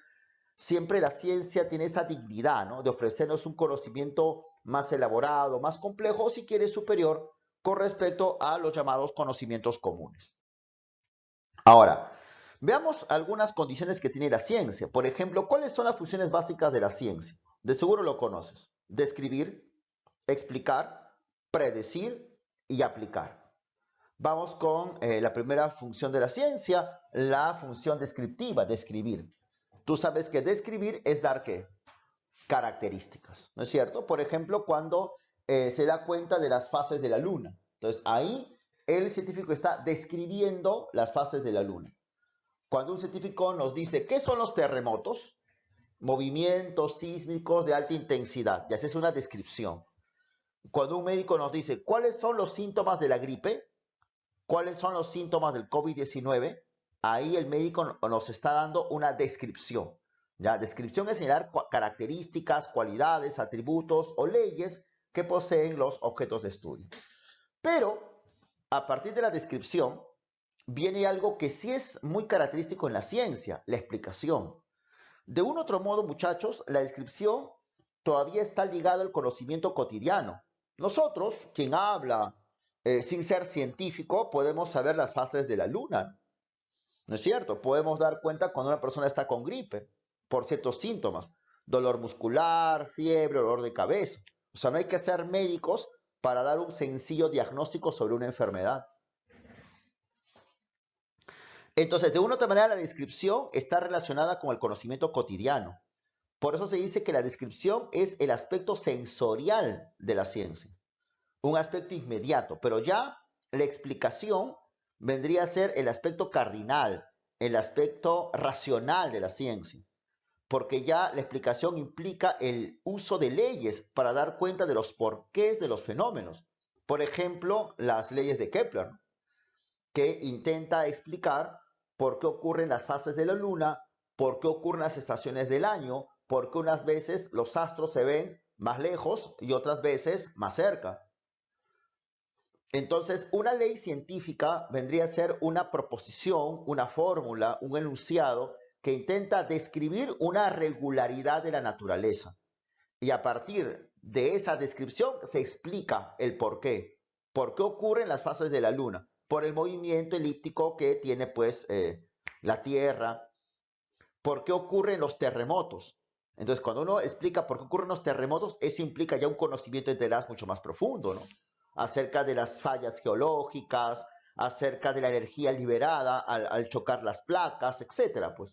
siempre la ciencia tiene esa dignidad, ¿no?, de ofrecernos un conocimiento más elaborado, más complejo, o si quiere superior, con respecto a los llamados conocimientos comunes. Ahora, veamos algunas condiciones que tiene la ciencia. Por ejemplo, ¿cuáles son las funciones básicas de la ciencia? De seguro lo conoces. Describir, explicar, predecir y aplicar. Vamos con la primera función de la ciencia, la función descriptiva, describir. Tú sabes que describir es dar ¿qué? Características, ¿no es cierto? Por ejemplo, cuando se da cuenta de las fases de la luna. Entonces, ahí el científico está describiendo las fases de la luna. Cuando un científico nos dice, ¿qué son los terremotos? Movimientos sísmicos de alta intensidad. Ya es una descripción. Cuando un médico nos dice, ¿cuáles son los síntomas de la gripe? ¿Cuáles son los síntomas del COVID-19? Ahí el médico nos está dando una descripción. ¿Ya? Descripción es señalar características, cualidades, atributos o leyes que poseen los objetos de estudio. Pero, a partir de la descripción, viene algo que sí es muy característico en la ciencia, la explicación. De un otro modo, muchachos, la descripción todavía está ligada al conocimiento cotidiano. Nosotros, quien habla sin ser científico, podemos saber las fases de la luna, ¿no es cierto? Podemos dar cuenta cuando una persona está con gripe por ciertos síntomas, dolor muscular, fiebre, dolor de cabeza. O sea, no hay que ser médicos para dar un sencillo diagnóstico sobre una enfermedad. Entonces, de una u otra manera, la descripción está relacionada con el conocimiento cotidiano. Por eso se dice que la descripción es el aspecto sensorial de la ciencia, un aspecto inmediato, pero ya la explicación vendría a ser el aspecto cardinal, el aspecto racional de la ciencia, porque ya la explicación implica el uso de leyes para dar cuenta de los porqués de los fenómenos. Por ejemplo, las leyes de Kepler, que intenta explicar por qué ocurren las fases de la luna, por qué ocurren las estaciones del año, por qué unas veces los astros se ven más lejos y otras veces más cerca. Entonces, una ley científica vendría a ser una proposición, una fórmula, un enunciado que intenta describir una regularidad de la naturaleza. Y a partir de esa descripción se explica el por qué. ¿Por qué ocurren las fases de la luna? Por el movimiento elíptico que tiene pues la Tierra. ¿Por qué ocurren los terremotos? Entonces, cuando uno explica por qué ocurren los terremotos, eso implica ya un conocimiento integral mucho más profundo, ¿no? Acerca de las fallas geológicas, acerca de la energía liberada al chocar las placas, etcétera, pues.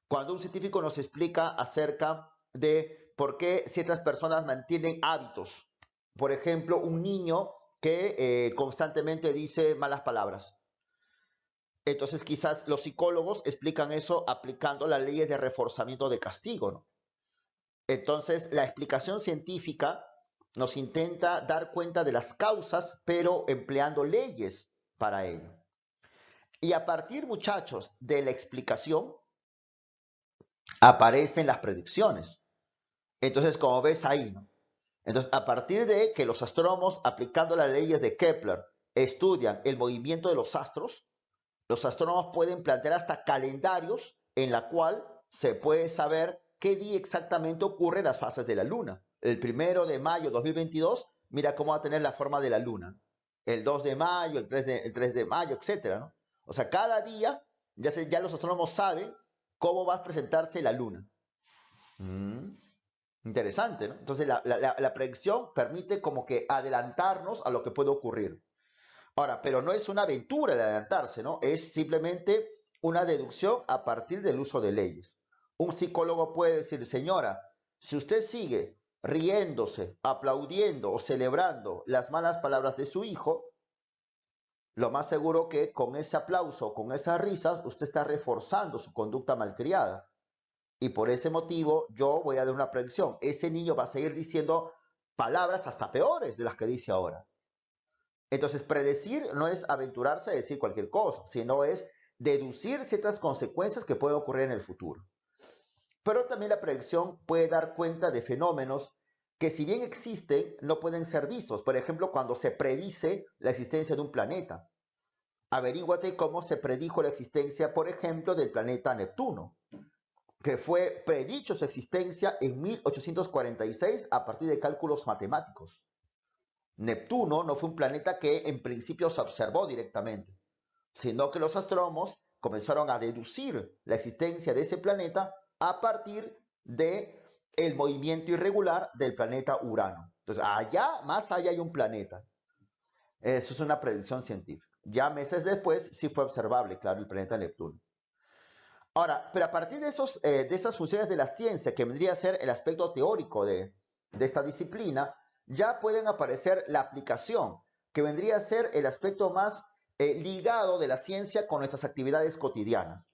Cuando un científico nos explica acerca de por qué ciertas personas mantienen hábitos, por ejemplo, un niño que constantemente dice malas palabras. Entonces quizás los psicólogos explican eso aplicando las leyes de reforzamiento de castigo, ¿no? Entonces la explicación científica nos intenta dar cuenta de las causas, pero empleando leyes para ello. Y a partir, muchachos, de la explicación, aparecen las predicciones. Entonces, como ves ahí, ¿no? Entonces, a partir de que los astrónomos, aplicando las leyes de Kepler, estudian el movimiento de los astrónomos pueden plantear hasta calendarios en la cual se puede saber qué día exactamente ocurren las fases de la Luna. El 1 de mayo de 2022, mira cómo va a tener la forma de la Luna. El 2 de mayo, el 3 de mayo, etcétera, ¿no? O sea, cada día ya los astrónomos saben cómo va a presentarse la Luna. Interesante, ¿no? Entonces la predicción permite como que adelantarnos a lo que puede ocurrir. Ahora, pero no es una aventura el adelantarse, ¿no? Es simplemente una deducción a partir del uso de leyes. Un psicólogo puede decir, señora, si usted sigue riéndose, aplaudiendo o celebrando las malas palabras de su hijo, lo más seguro que con ese aplauso, con esas risas, usted está reforzando su conducta malcriada. Y por ese motivo yo voy a dar una predicción. Ese niño va a seguir diciendo palabras hasta peores de las que dice ahora. Entonces, predecir no es aventurarse a decir cualquier cosa, sino es deducir ciertas consecuencias que pueden ocurrir en el futuro. Pero también la predicción puede dar cuenta de fenómenos que si bien existen, no pueden ser vistos. Por ejemplo, cuando se predice la existencia de un planeta. Averíguate cómo se predijo la existencia, por ejemplo, del planeta Neptuno, que fue predicho su existencia en 1846 a partir de cálculos matemáticos. Neptuno no fue un planeta que en principio se observó directamente, sino que los astrónomos comenzaron a deducir la existencia de ese planeta a partir de el movimiento irregular del planeta Urano. Entonces, allá, más allá hay un planeta. Eso es una predicción científica. Ya meses después sí fue observable, claro, el planeta Neptuno. Ahora, pero a partir de esas funciones de la ciencia, que vendría a ser el aspecto teórico de esta disciplina, ya pueden aparecer la aplicación, que vendría a ser el aspecto más ligado de la ciencia con nuestras actividades cotidianas.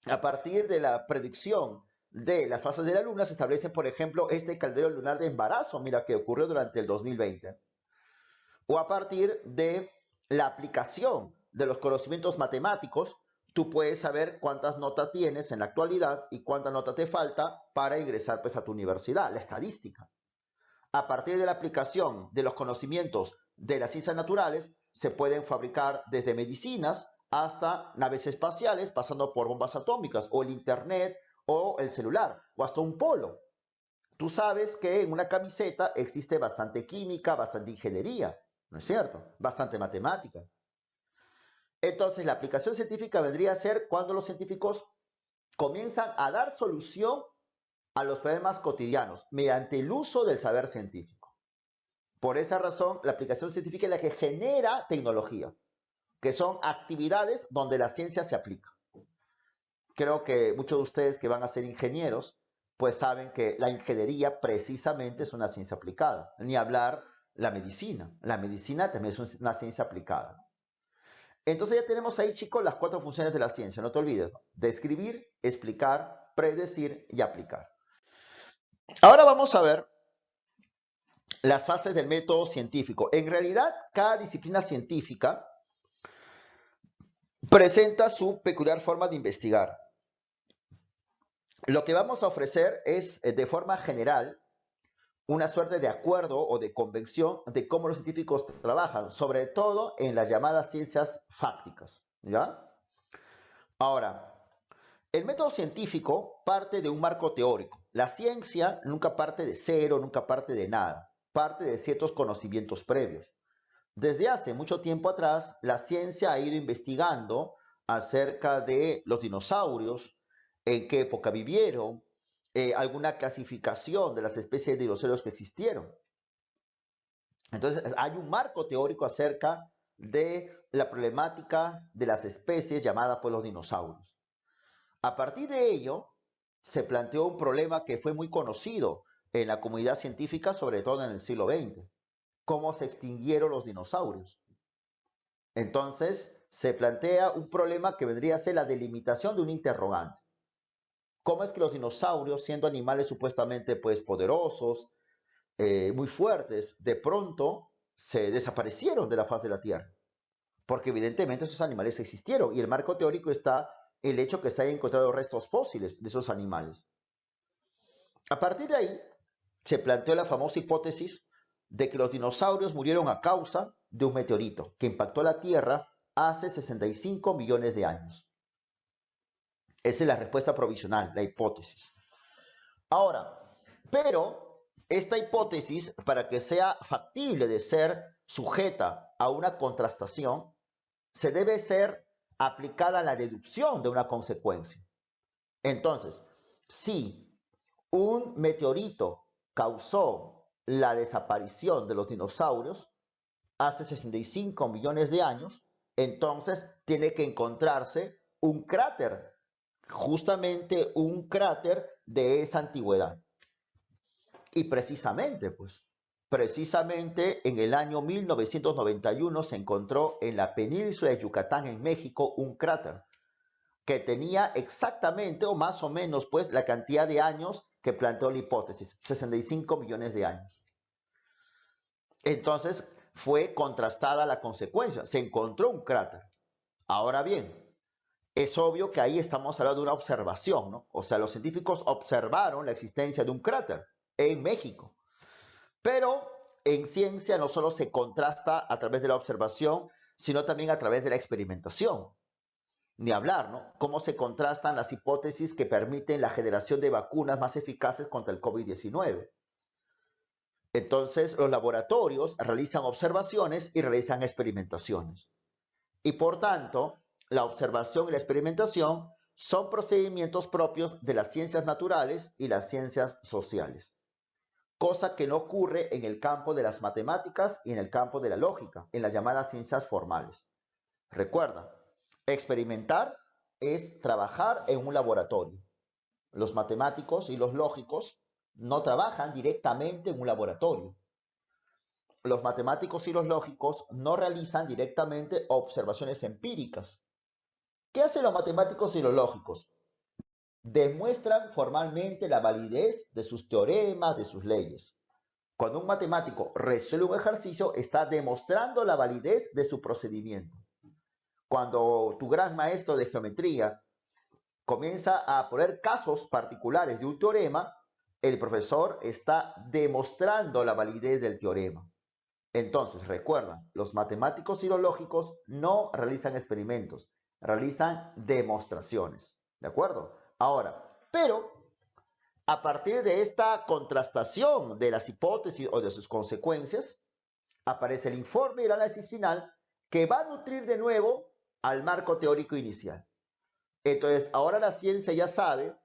A partir de la predicción de las fases de la luna se establece, por ejemplo, este caldero lunar de embarazo, mira, que ocurrió durante el 2020. O a partir de la aplicación de los conocimientos matemáticos, tú puedes saber cuántas notas tienes en la actualidad y cuántas notas te falta para ingresar pues, a tu universidad, la estadística. A partir de la aplicación de los conocimientos de las ciencias naturales, se pueden fabricar desde medicinas hasta naves espaciales, pasando por bombas atómicas, o el internet, o el celular, o hasta un polo. Tú sabes que en una camiseta existe bastante química, bastante ingeniería, ¿no es cierto? Bastante matemática. Entonces, la aplicación científica vendría a ser cuando los científicos comienzan a dar solución a los problemas cotidianos mediante el uso del saber científico. Por esa razón, la aplicación científica es la que genera tecnología, que son actividades donde la ciencia se aplica. Creo que muchos de ustedes que van a ser ingenieros, pues saben que la ingeniería precisamente es una ciencia aplicada. Ni hablar la medicina. La medicina también es una ciencia aplicada. Entonces ya tenemos ahí, chicos, las 4 funciones de la ciencia. No te olvides, ¿no? Describir, explicar, predecir y aplicar. Ahora vamos a ver las fases del método científico. En realidad, cada disciplina científica presenta su peculiar forma de investigar. Lo que vamos a ofrecer es, de forma general, una suerte de acuerdo o de convención de cómo los científicos trabajan, sobre todo en las llamadas ciencias fácticas, ¿ya? Ahora, el método científico parte de un marco teórico. La ciencia nunca parte de cero, nunca parte de nada, parte de ciertos conocimientos previos. Desde hace mucho tiempo atrás, la ciencia ha ido investigando acerca de los dinosaurios, en qué época vivieron, alguna clasificación de las especies de dinosaurios que existieron. Entonces, hay un marco teórico acerca de la problemática de las especies llamadas por los dinosaurios. A partir de ello, se planteó un problema que fue muy conocido en la comunidad científica, sobre todo en el siglo XX, cómo se extinguieron los dinosaurios. Entonces, se plantea un problema que vendría a ser la delimitación de un interrogante. ¿Cómo es que los dinosaurios, siendo animales supuestamente pues poderosos, muy fuertes, de pronto se desaparecieron de la faz de la Tierra? Porque evidentemente esos animales existieron y el marco teórico está el hecho que se hayan encontrado restos fósiles de esos animales. A partir de ahí, se planteó la famosa hipótesis de que los dinosaurios murieron a causa de un meteorito que impactó la Tierra hace 65 millones de años. Esa es la respuesta provisional, la hipótesis. Ahora, pero esta hipótesis, para que sea factible de ser sujeta a una contrastación, se debe ser aplicada la deducción de una consecuencia. Entonces, si un meteorito causó la desaparición de los dinosaurios hace 65 millones de años, entonces tiene que encontrarse un cráter, justamente un cráter de esa antigüedad. Y precisamente en el año 1991 se encontró en la península de Yucatán, en México, un cráter que tenía exactamente o más o menos pues la cantidad de años que planteó la hipótesis, 65 millones de años. Entonces fue contrastada la consecuencia, se encontró un cráter. Ahora bien, Es obvio que ahí estamos hablando de una observación, ¿no? O sea, los científicos observaron la existencia de un cráter en México. Pero en ciencia no solo se contrasta a través de la observación, sino también a través de la experimentación. Ni hablar, ¿no? Cómo se contrastan las hipótesis que permiten la generación de vacunas más eficaces contra el COVID-19. Entonces, los laboratorios realizan observaciones y realizan experimentaciones. Y por tanto, la observación y la experimentación son procedimientos propios de las ciencias naturales y las ciencias sociales, cosa que no ocurre en el campo de las matemáticas y en el campo de la lógica, en las llamadas ciencias formales. Recuerda, experimentar es trabajar en un laboratorio. Los matemáticos y los lógicos no trabajan directamente en un laboratorio. Los matemáticos y los lógicos no realizan directamente observaciones empíricas. ¿Qué hacen los matemáticos y los lógicos? Demuestran formalmente la validez de sus teoremas, de sus leyes. Cuando un matemático resuelve un ejercicio, está demostrando la validez de su procedimiento. Cuando tu gran maestro de geometría comienza a poner casos particulares de un teorema, el profesor está demostrando la validez del teorema. Entonces, recuerda, los matemáticos y los lógicos no realizan experimentos, realizan demostraciones. ¿De acuerdo? Ahora, pero a partir de esta contrastación de las hipótesis o de sus consecuencias, aparece el informe y el análisis final que va a nutrir de nuevo al marco teórico inicial. Entonces, ahora la ciencia ya sabe,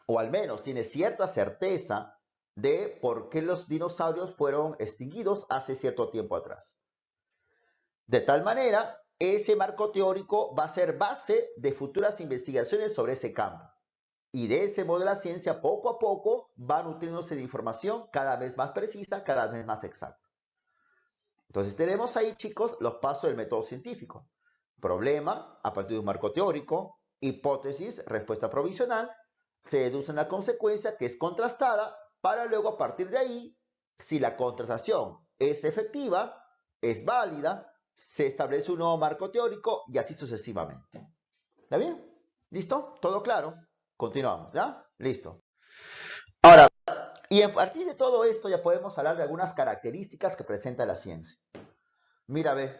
o al menos tiene cierta certeza, de por qué los dinosaurios fueron extinguidos hace cierto tiempo atrás. De tal manera, ese marco teórico va a ser base de futuras investigaciones sobre ese campo. Y de ese modo la ciencia poco a poco va nutriéndose de información cada vez más precisa, cada vez más exacta. Entonces tenemos ahí, chicos, los pasos del método científico. Problema, a partir de un marco teórico, hipótesis, respuesta provisional, se deduce una consecuencia que es contrastada para luego a partir de ahí, si la contrastación es efectiva, es válida, se establece un nuevo marco teórico y así sucesivamente. ¿Está bien? ¿Listo? ¿Todo claro? Continuamos, ¿ya? Listo. Ahora, y a partir de todo esto ya podemos hablar de algunas características que presenta la ciencia. Mira, ve,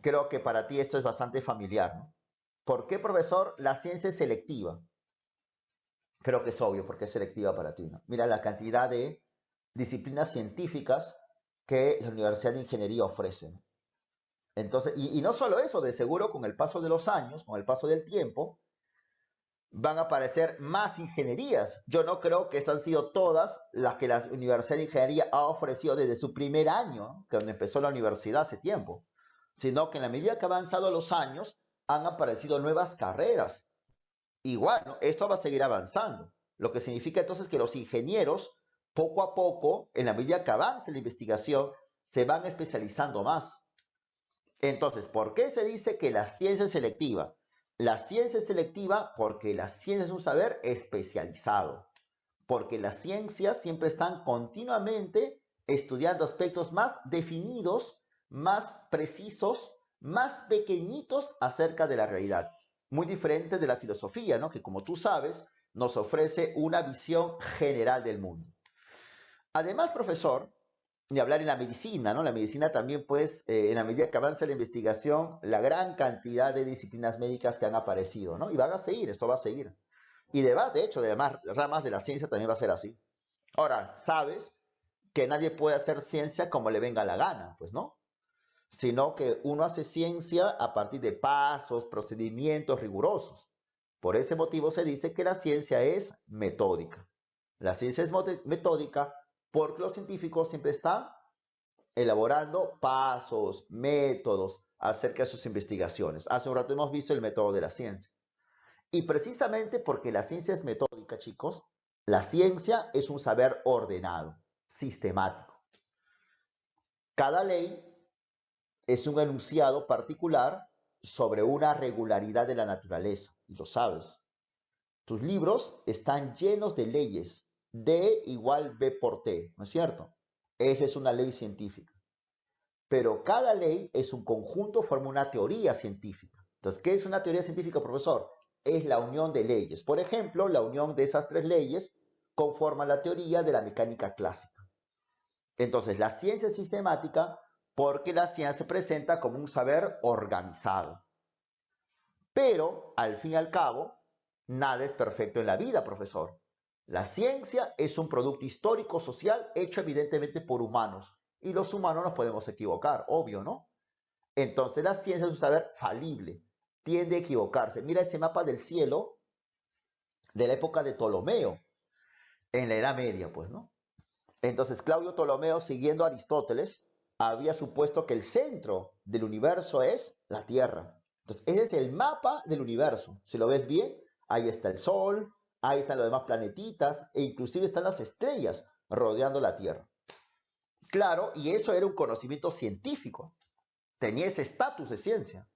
creo que para ti esto es bastante familiar, ¿no? ¿Por qué, profesor, la ciencia es selectiva? Creo que es obvio porque es selectiva para ti, ¿no? Mira la cantidad de disciplinas científicas que la Universidad de Ingeniería ofrece, ¿no? Entonces, y no solo eso, de seguro con el paso de los años, con el paso del tiempo, van a aparecer más ingenierías. Yo no creo que estas han sido todas las que la Universidad de Ingeniería ha ofrecido desde su primer año, que donde empezó la universidad hace tiempo, sino que en la medida que han avanzado los años, han aparecido nuevas carreras. Igual, ¿no? Esto va a seguir avanzando, lo que significa entonces que los ingenieros, poco a poco, en la medida que avance la investigación, se van especializando más. Entonces, ¿por qué se dice que la ciencia es selectiva? La ciencia es selectiva porque la ciencia es un saber especializado, porque las ciencias siempre están continuamente estudiando aspectos más definidos, más precisos, más pequeñitos acerca de la realidad. Muy diferente de la filosofía, ¿no? Que como tú sabes, nos ofrece una visión general del mundo. Además, profesor, ni hablar en la medicina, ¿no? La medicina también, pues, en la medida que avanza la investigación, la gran cantidad de disciplinas médicas que han aparecido, ¿no? Y van a seguir, esto va a seguir. Y de hecho, de demás ramas de la ciencia también va a ser así. Ahora, sabes que nadie puede hacer ciencia como le venga la gana, pues, ¿no? Sino que uno hace ciencia a partir de pasos, procedimientos rigurosos. Por ese motivo se dice que la ciencia es metódica. La ciencia es metódica porque los científicos siempre están elaborando pasos, métodos acerca de sus investigaciones. Hace un rato hemos visto el método de la ciencia. Y precisamente porque la ciencia es metódica, chicos, la ciencia es un saber ordenado, sistemático. Cada ley es un enunciado particular sobre una regularidad de la naturaleza, y lo sabes. Tus libros están llenos de leyes, D igual B por T, ¿no es cierto? Esa es una ley científica. Pero cada ley es un conjunto, forma una teoría científica. Entonces, ¿qué es una teoría científica, profesor? Es la unión de leyes. Por ejemplo, la unión de esas tres leyes conforma la teoría de la mecánica clásica. Entonces, la ciencia es sistemática porque la ciencia se presenta como un saber organizado. Pero, al fin y al cabo, nada es perfecto en la vida, profesor. La ciencia es un producto histórico-social hecho evidentemente por humanos. Y los humanos nos podemos equivocar, obvio, ¿no? Entonces la ciencia es un saber falible, tiende a equivocarse. Mira ese mapa del cielo de la época de Ptolomeo, en la Edad Media, pues, ¿no? Entonces Claudio Ptolomeo, siguiendo a Aristóteles, había supuesto que el centro del universo es la Tierra. Entonces ese es el mapa del universo. Si lo ves bien, ahí está el Sol, ahí están los demás planetitas, e inclusive están las estrellas rodeando la Tierra. Claro, y eso era un conocimiento científico. Tenía ese estatus de ciencia.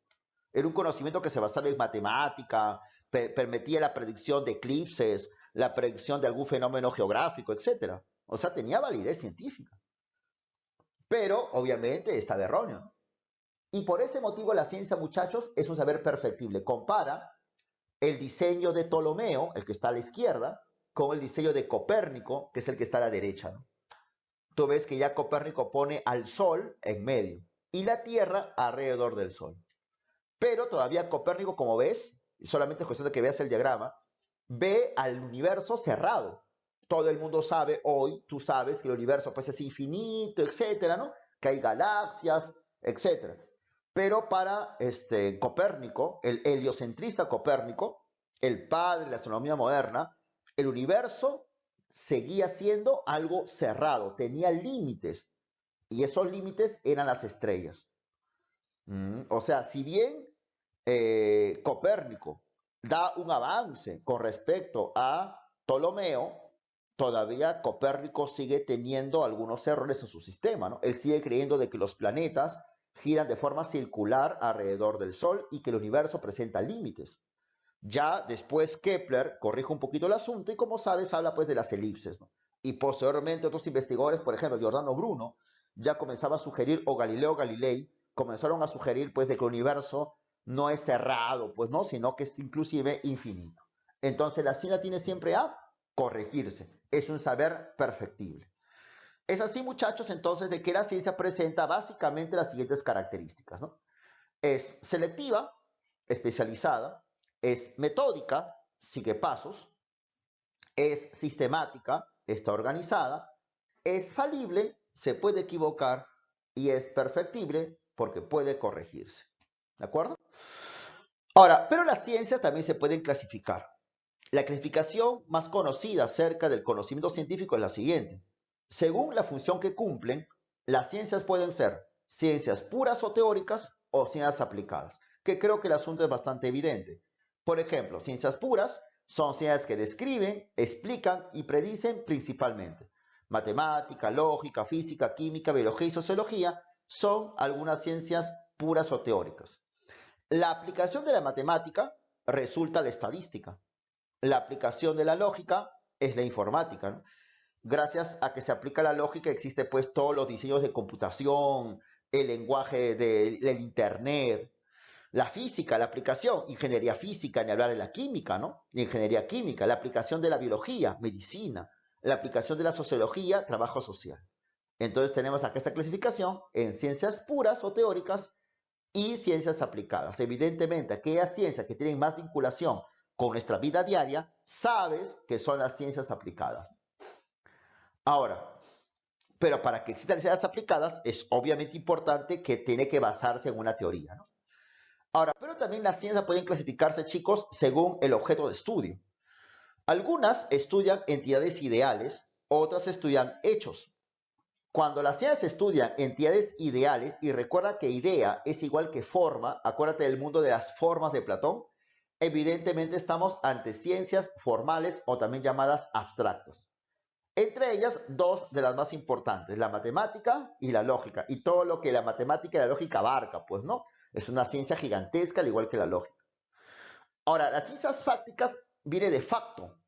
Era un conocimiento que se basaba en matemática, permitía la predicción de eclipses, la predicción de algún fenómeno geográfico, etc. O sea, tenía validez científica. Pero, obviamente, estaba erróneo, ¿no? Y por ese motivo la ciencia, muchachos, es un saber perfectible. Compara el diseño de Ptolomeo, el que está a la izquierda, con el diseño de Copérnico, que es el que está a la derecha, ¿no? Tú ves que ya Copérnico pone al Sol en medio y la Tierra alrededor del Sol. Pero todavía Copérnico, como ves, y solamente es cuestión de que veas el diagrama, ve al universo cerrado. Todo el mundo sabe hoy, tú sabes que el universo pues es infinito, etcétera, ¿no? Que hay galaxias, etcétera. Pero para Copérnico, el heliocentrista Copérnico, el padre de la astronomía moderna, el universo seguía siendo algo cerrado, tenía límites, y esos límites eran las estrellas. O sea, si bien Copérnico da un avance con respecto a Ptolomeo, todavía Copérnico sigue teniendo algunos errores en su sistema, ¿no? Él sigue creyendo de que los planetas giran de forma circular alrededor del Sol y que el universo presenta límites. Ya después Kepler corrige un poquito el asunto y, como sabes, habla pues de las elipses, ¿no? Y posteriormente otros investigadores, por ejemplo Giordano Bruno, ya comenzaba a sugerir, o Galileo Galilei, comenzaron a sugerir pues de que el universo no es cerrado, pues no, sino que es inclusive infinito. Entonces la ciencia tiene siempre a corregirse, es un saber perfectible. Es así, muchachos, entonces, de que la ciencia presenta básicamente las siguientes características, ¿no? Es selectiva, especializada, es metódica, sigue pasos, es sistemática, está organizada, es falible, se puede equivocar y es perfectible porque puede corregirse. ¿De acuerdo? Ahora, pero las ciencias también se pueden clasificar. La clasificación más conocida acerca del conocimiento científico es la siguiente. Según la función que cumplen, las ciencias pueden ser ciencias puras o teóricas o ciencias aplicadas, que creo que el asunto es bastante evidente. Por ejemplo, ciencias puras son ciencias que describen, explican y predicen principalmente. Matemática, lógica, física, química, biología y sociología son algunas ciencias puras o teóricas. La aplicación de la matemática resulta la estadística. La aplicación de la lógica es la informática, ¿no? Gracias a que se aplica la lógica existe pues todos los diseños de computación, el lenguaje del internet, la física, la aplicación, ingeniería física, ni hablar de la química, ¿no? Ingeniería química, la aplicación de la biología, medicina, la aplicación de la sociología, trabajo social. Entonces tenemos acá esta clasificación en ciencias puras o teóricas y ciencias aplicadas. Evidentemente, aquellas ciencias que tienen más vinculación con nuestra vida diaria, sabes que son las ciencias aplicadas. Ahora, pero para que existan ciencias aplicadas es obviamente importante que tiene que basarse en una teoría, ¿no? Ahora, pero también las ciencias pueden clasificarse, chicos, según el objeto de estudio. Algunas estudian entidades ideales, otras estudian hechos. Cuando las ciencias estudian entidades ideales, y recuerda que idea es igual que forma, acuérdate del mundo de las formas de Platón, evidentemente estamos ante ciencias formales o también llamadas abstractas. Entre ellas, dos de las más importantes, la matemática y la lógica, y todo lo que la matemática y la lógica abarca, pues, ¿no? Es una ciencia gigantesca, al igual que la lógica. Ahora, las ciencias fácticas viene de facto.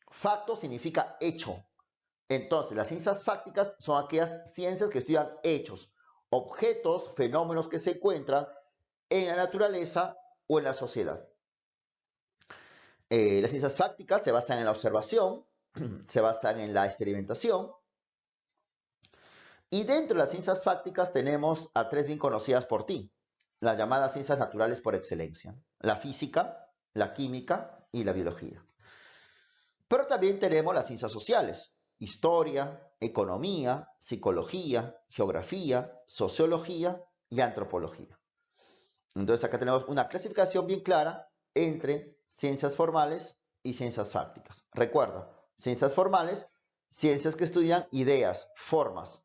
Facto significa hecho. Entonces, las ciencias fácticas son aquellas ciencias que estudian hechos, objetos, fenómenos que se encuentran en la naturaleza o en la sociedad. Las ciencias fácticas se basan en la observación, se basan en la experimentación. Y dentro de las ciencias fácticas tenemos a tres bien conocidas por ti, las llamadas ciencias naturales por excelencia: la física, la química y la biología. Pero también tenemos las ciencias sociales: historia, economía, psicología, geografía, sociología y antropología. Entonces acá tenemos una clasificación bien clara entre ciencias formales y ciencias fácticas. Recuerda, ciencias formales, ciencias que estudian ideas, formas.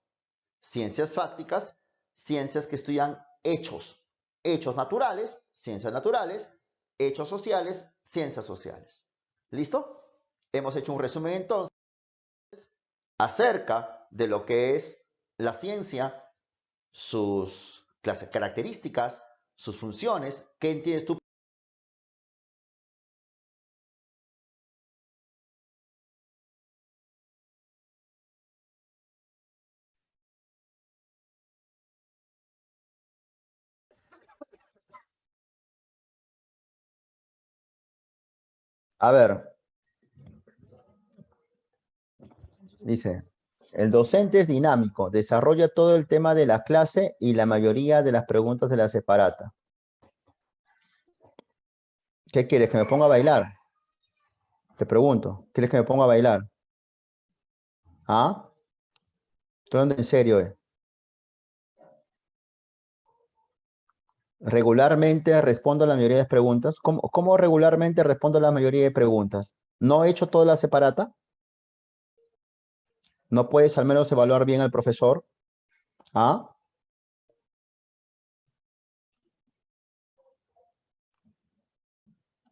Ciencias fácticas, ciencias que estudian hechos. Hechos naturales, ciencias naturales. Hechos sociales, ciencias sociales. ¿Listo? Hemos hecho un resumen entonces acerca de lo que es la ciencia, sus características, sus funciones. ¿Qué entiendes tú? A ver, dice, el docente es dinámico, desarrolla todo el tema de la clase y la mayoría de las preguntas de la separata. ¿Qué quieres? ¿Que me ponga a bailar? Te pregunto, ¿quieres que me ponga a bailar? ¿Ah? Estoy hablando en serio, Regularmente respondo a la mayoría de preguntas. ¿Cómo regularmente respondo a la mayoría de preguntas? ¿No he hecho toda la separata? ¿No puedes al menos evaluar bien al profesor? ¿Ah?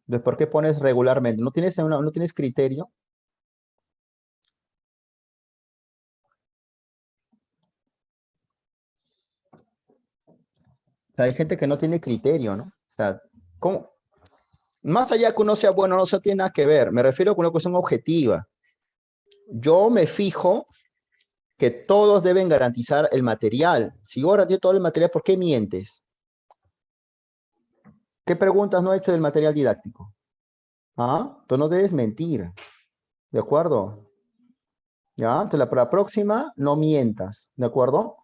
Entonces, ¿por qué pones regularmente? ¿No tienes criterio? O sea, hay gente que no tiene criterio, ¿no? O sea, ¿cómo? Más allá que uno sea bueno, no se tiene nada que ver. Me refiero a una cuestión objetiva. Yo me fijo que todos deben garantizar el material. Si yo garantizo todo el material, ¿por qué mientes? ¿Qué preguntas no he hecho del material didáctico? ¿Ah? Tú no debes mentir. ¿De acuerdo? Ya, para la próxima, no mientas. ¿De acuerdo?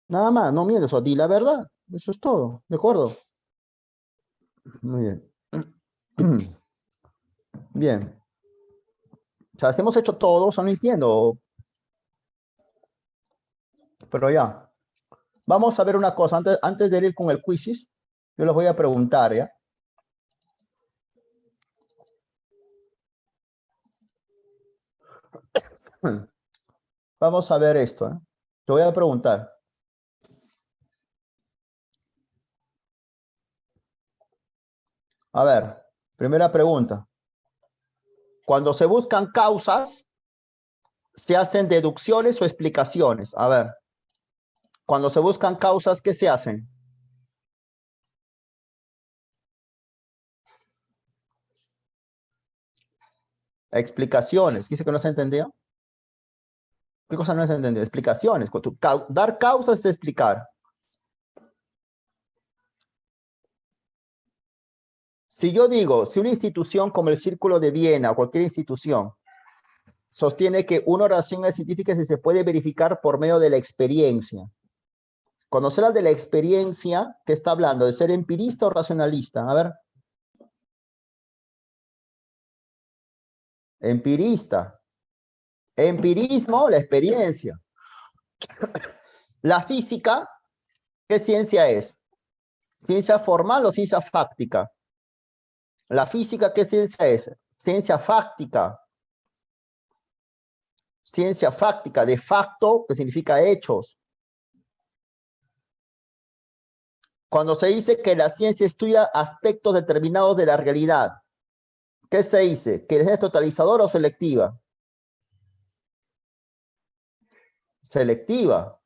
Nada más, no mientes, o di la verdad. Eso es todo. ¿De acuerdo? Muy bien. Bien. O sea, si hemos hecho todo, o sea, no entiendo. Pero ya. Vamos a ver una cosa. Antes de ir con el quizzes, yo les voy a preguntar, ¿ya? Vamos a ver esto, ¿eh? Te voy a preguntar. A ver, primera pregunta. Cuando se buscan causas, ¿se hacen deducciones o explicaciones? A ver, cuando se buscan causas, ¿qué se hacen? Explicaciones. Dice que no se entendió. ¿Qué cosa no se entendió? Explicaciones. Dar causas es explicar. Si yo digo, si una institución como el Círculo de Viena o cualquier institución sostiene que una oración es científica si se puede verificar por medio de la experiencia. Conocer al de la experiencia, ¿qué está hablando? ¿De ser empirista o racionalista? A ver. Empirista. Empirismo, la experiencia. La física, ¿qué ciencia es? ¿Ciencia formal o ciencia fáctica? La física, ¿qué ciencia es? Ciencia fáctica. Ciencia fáctica, de facto, que significa hechos. Cuando se dice que la ciencia estudia aspectos determinados de la realidad, ¿qué se dice? ¿Que es totalizadora o selectiva? Selectiva.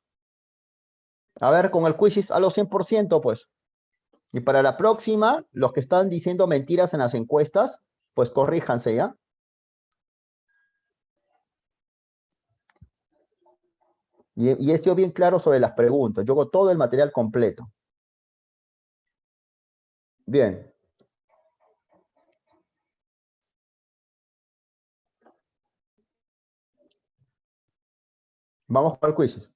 A ver, con el quiz a los 100%, pues. Y para la próxima, los que están diciendo mentiras en las encuestas, pues corríjanse, ¿ya? Y he sido bien claro sobre las preguntas. Yo hago todo el material completo. Bien. Vamos con el quizzes.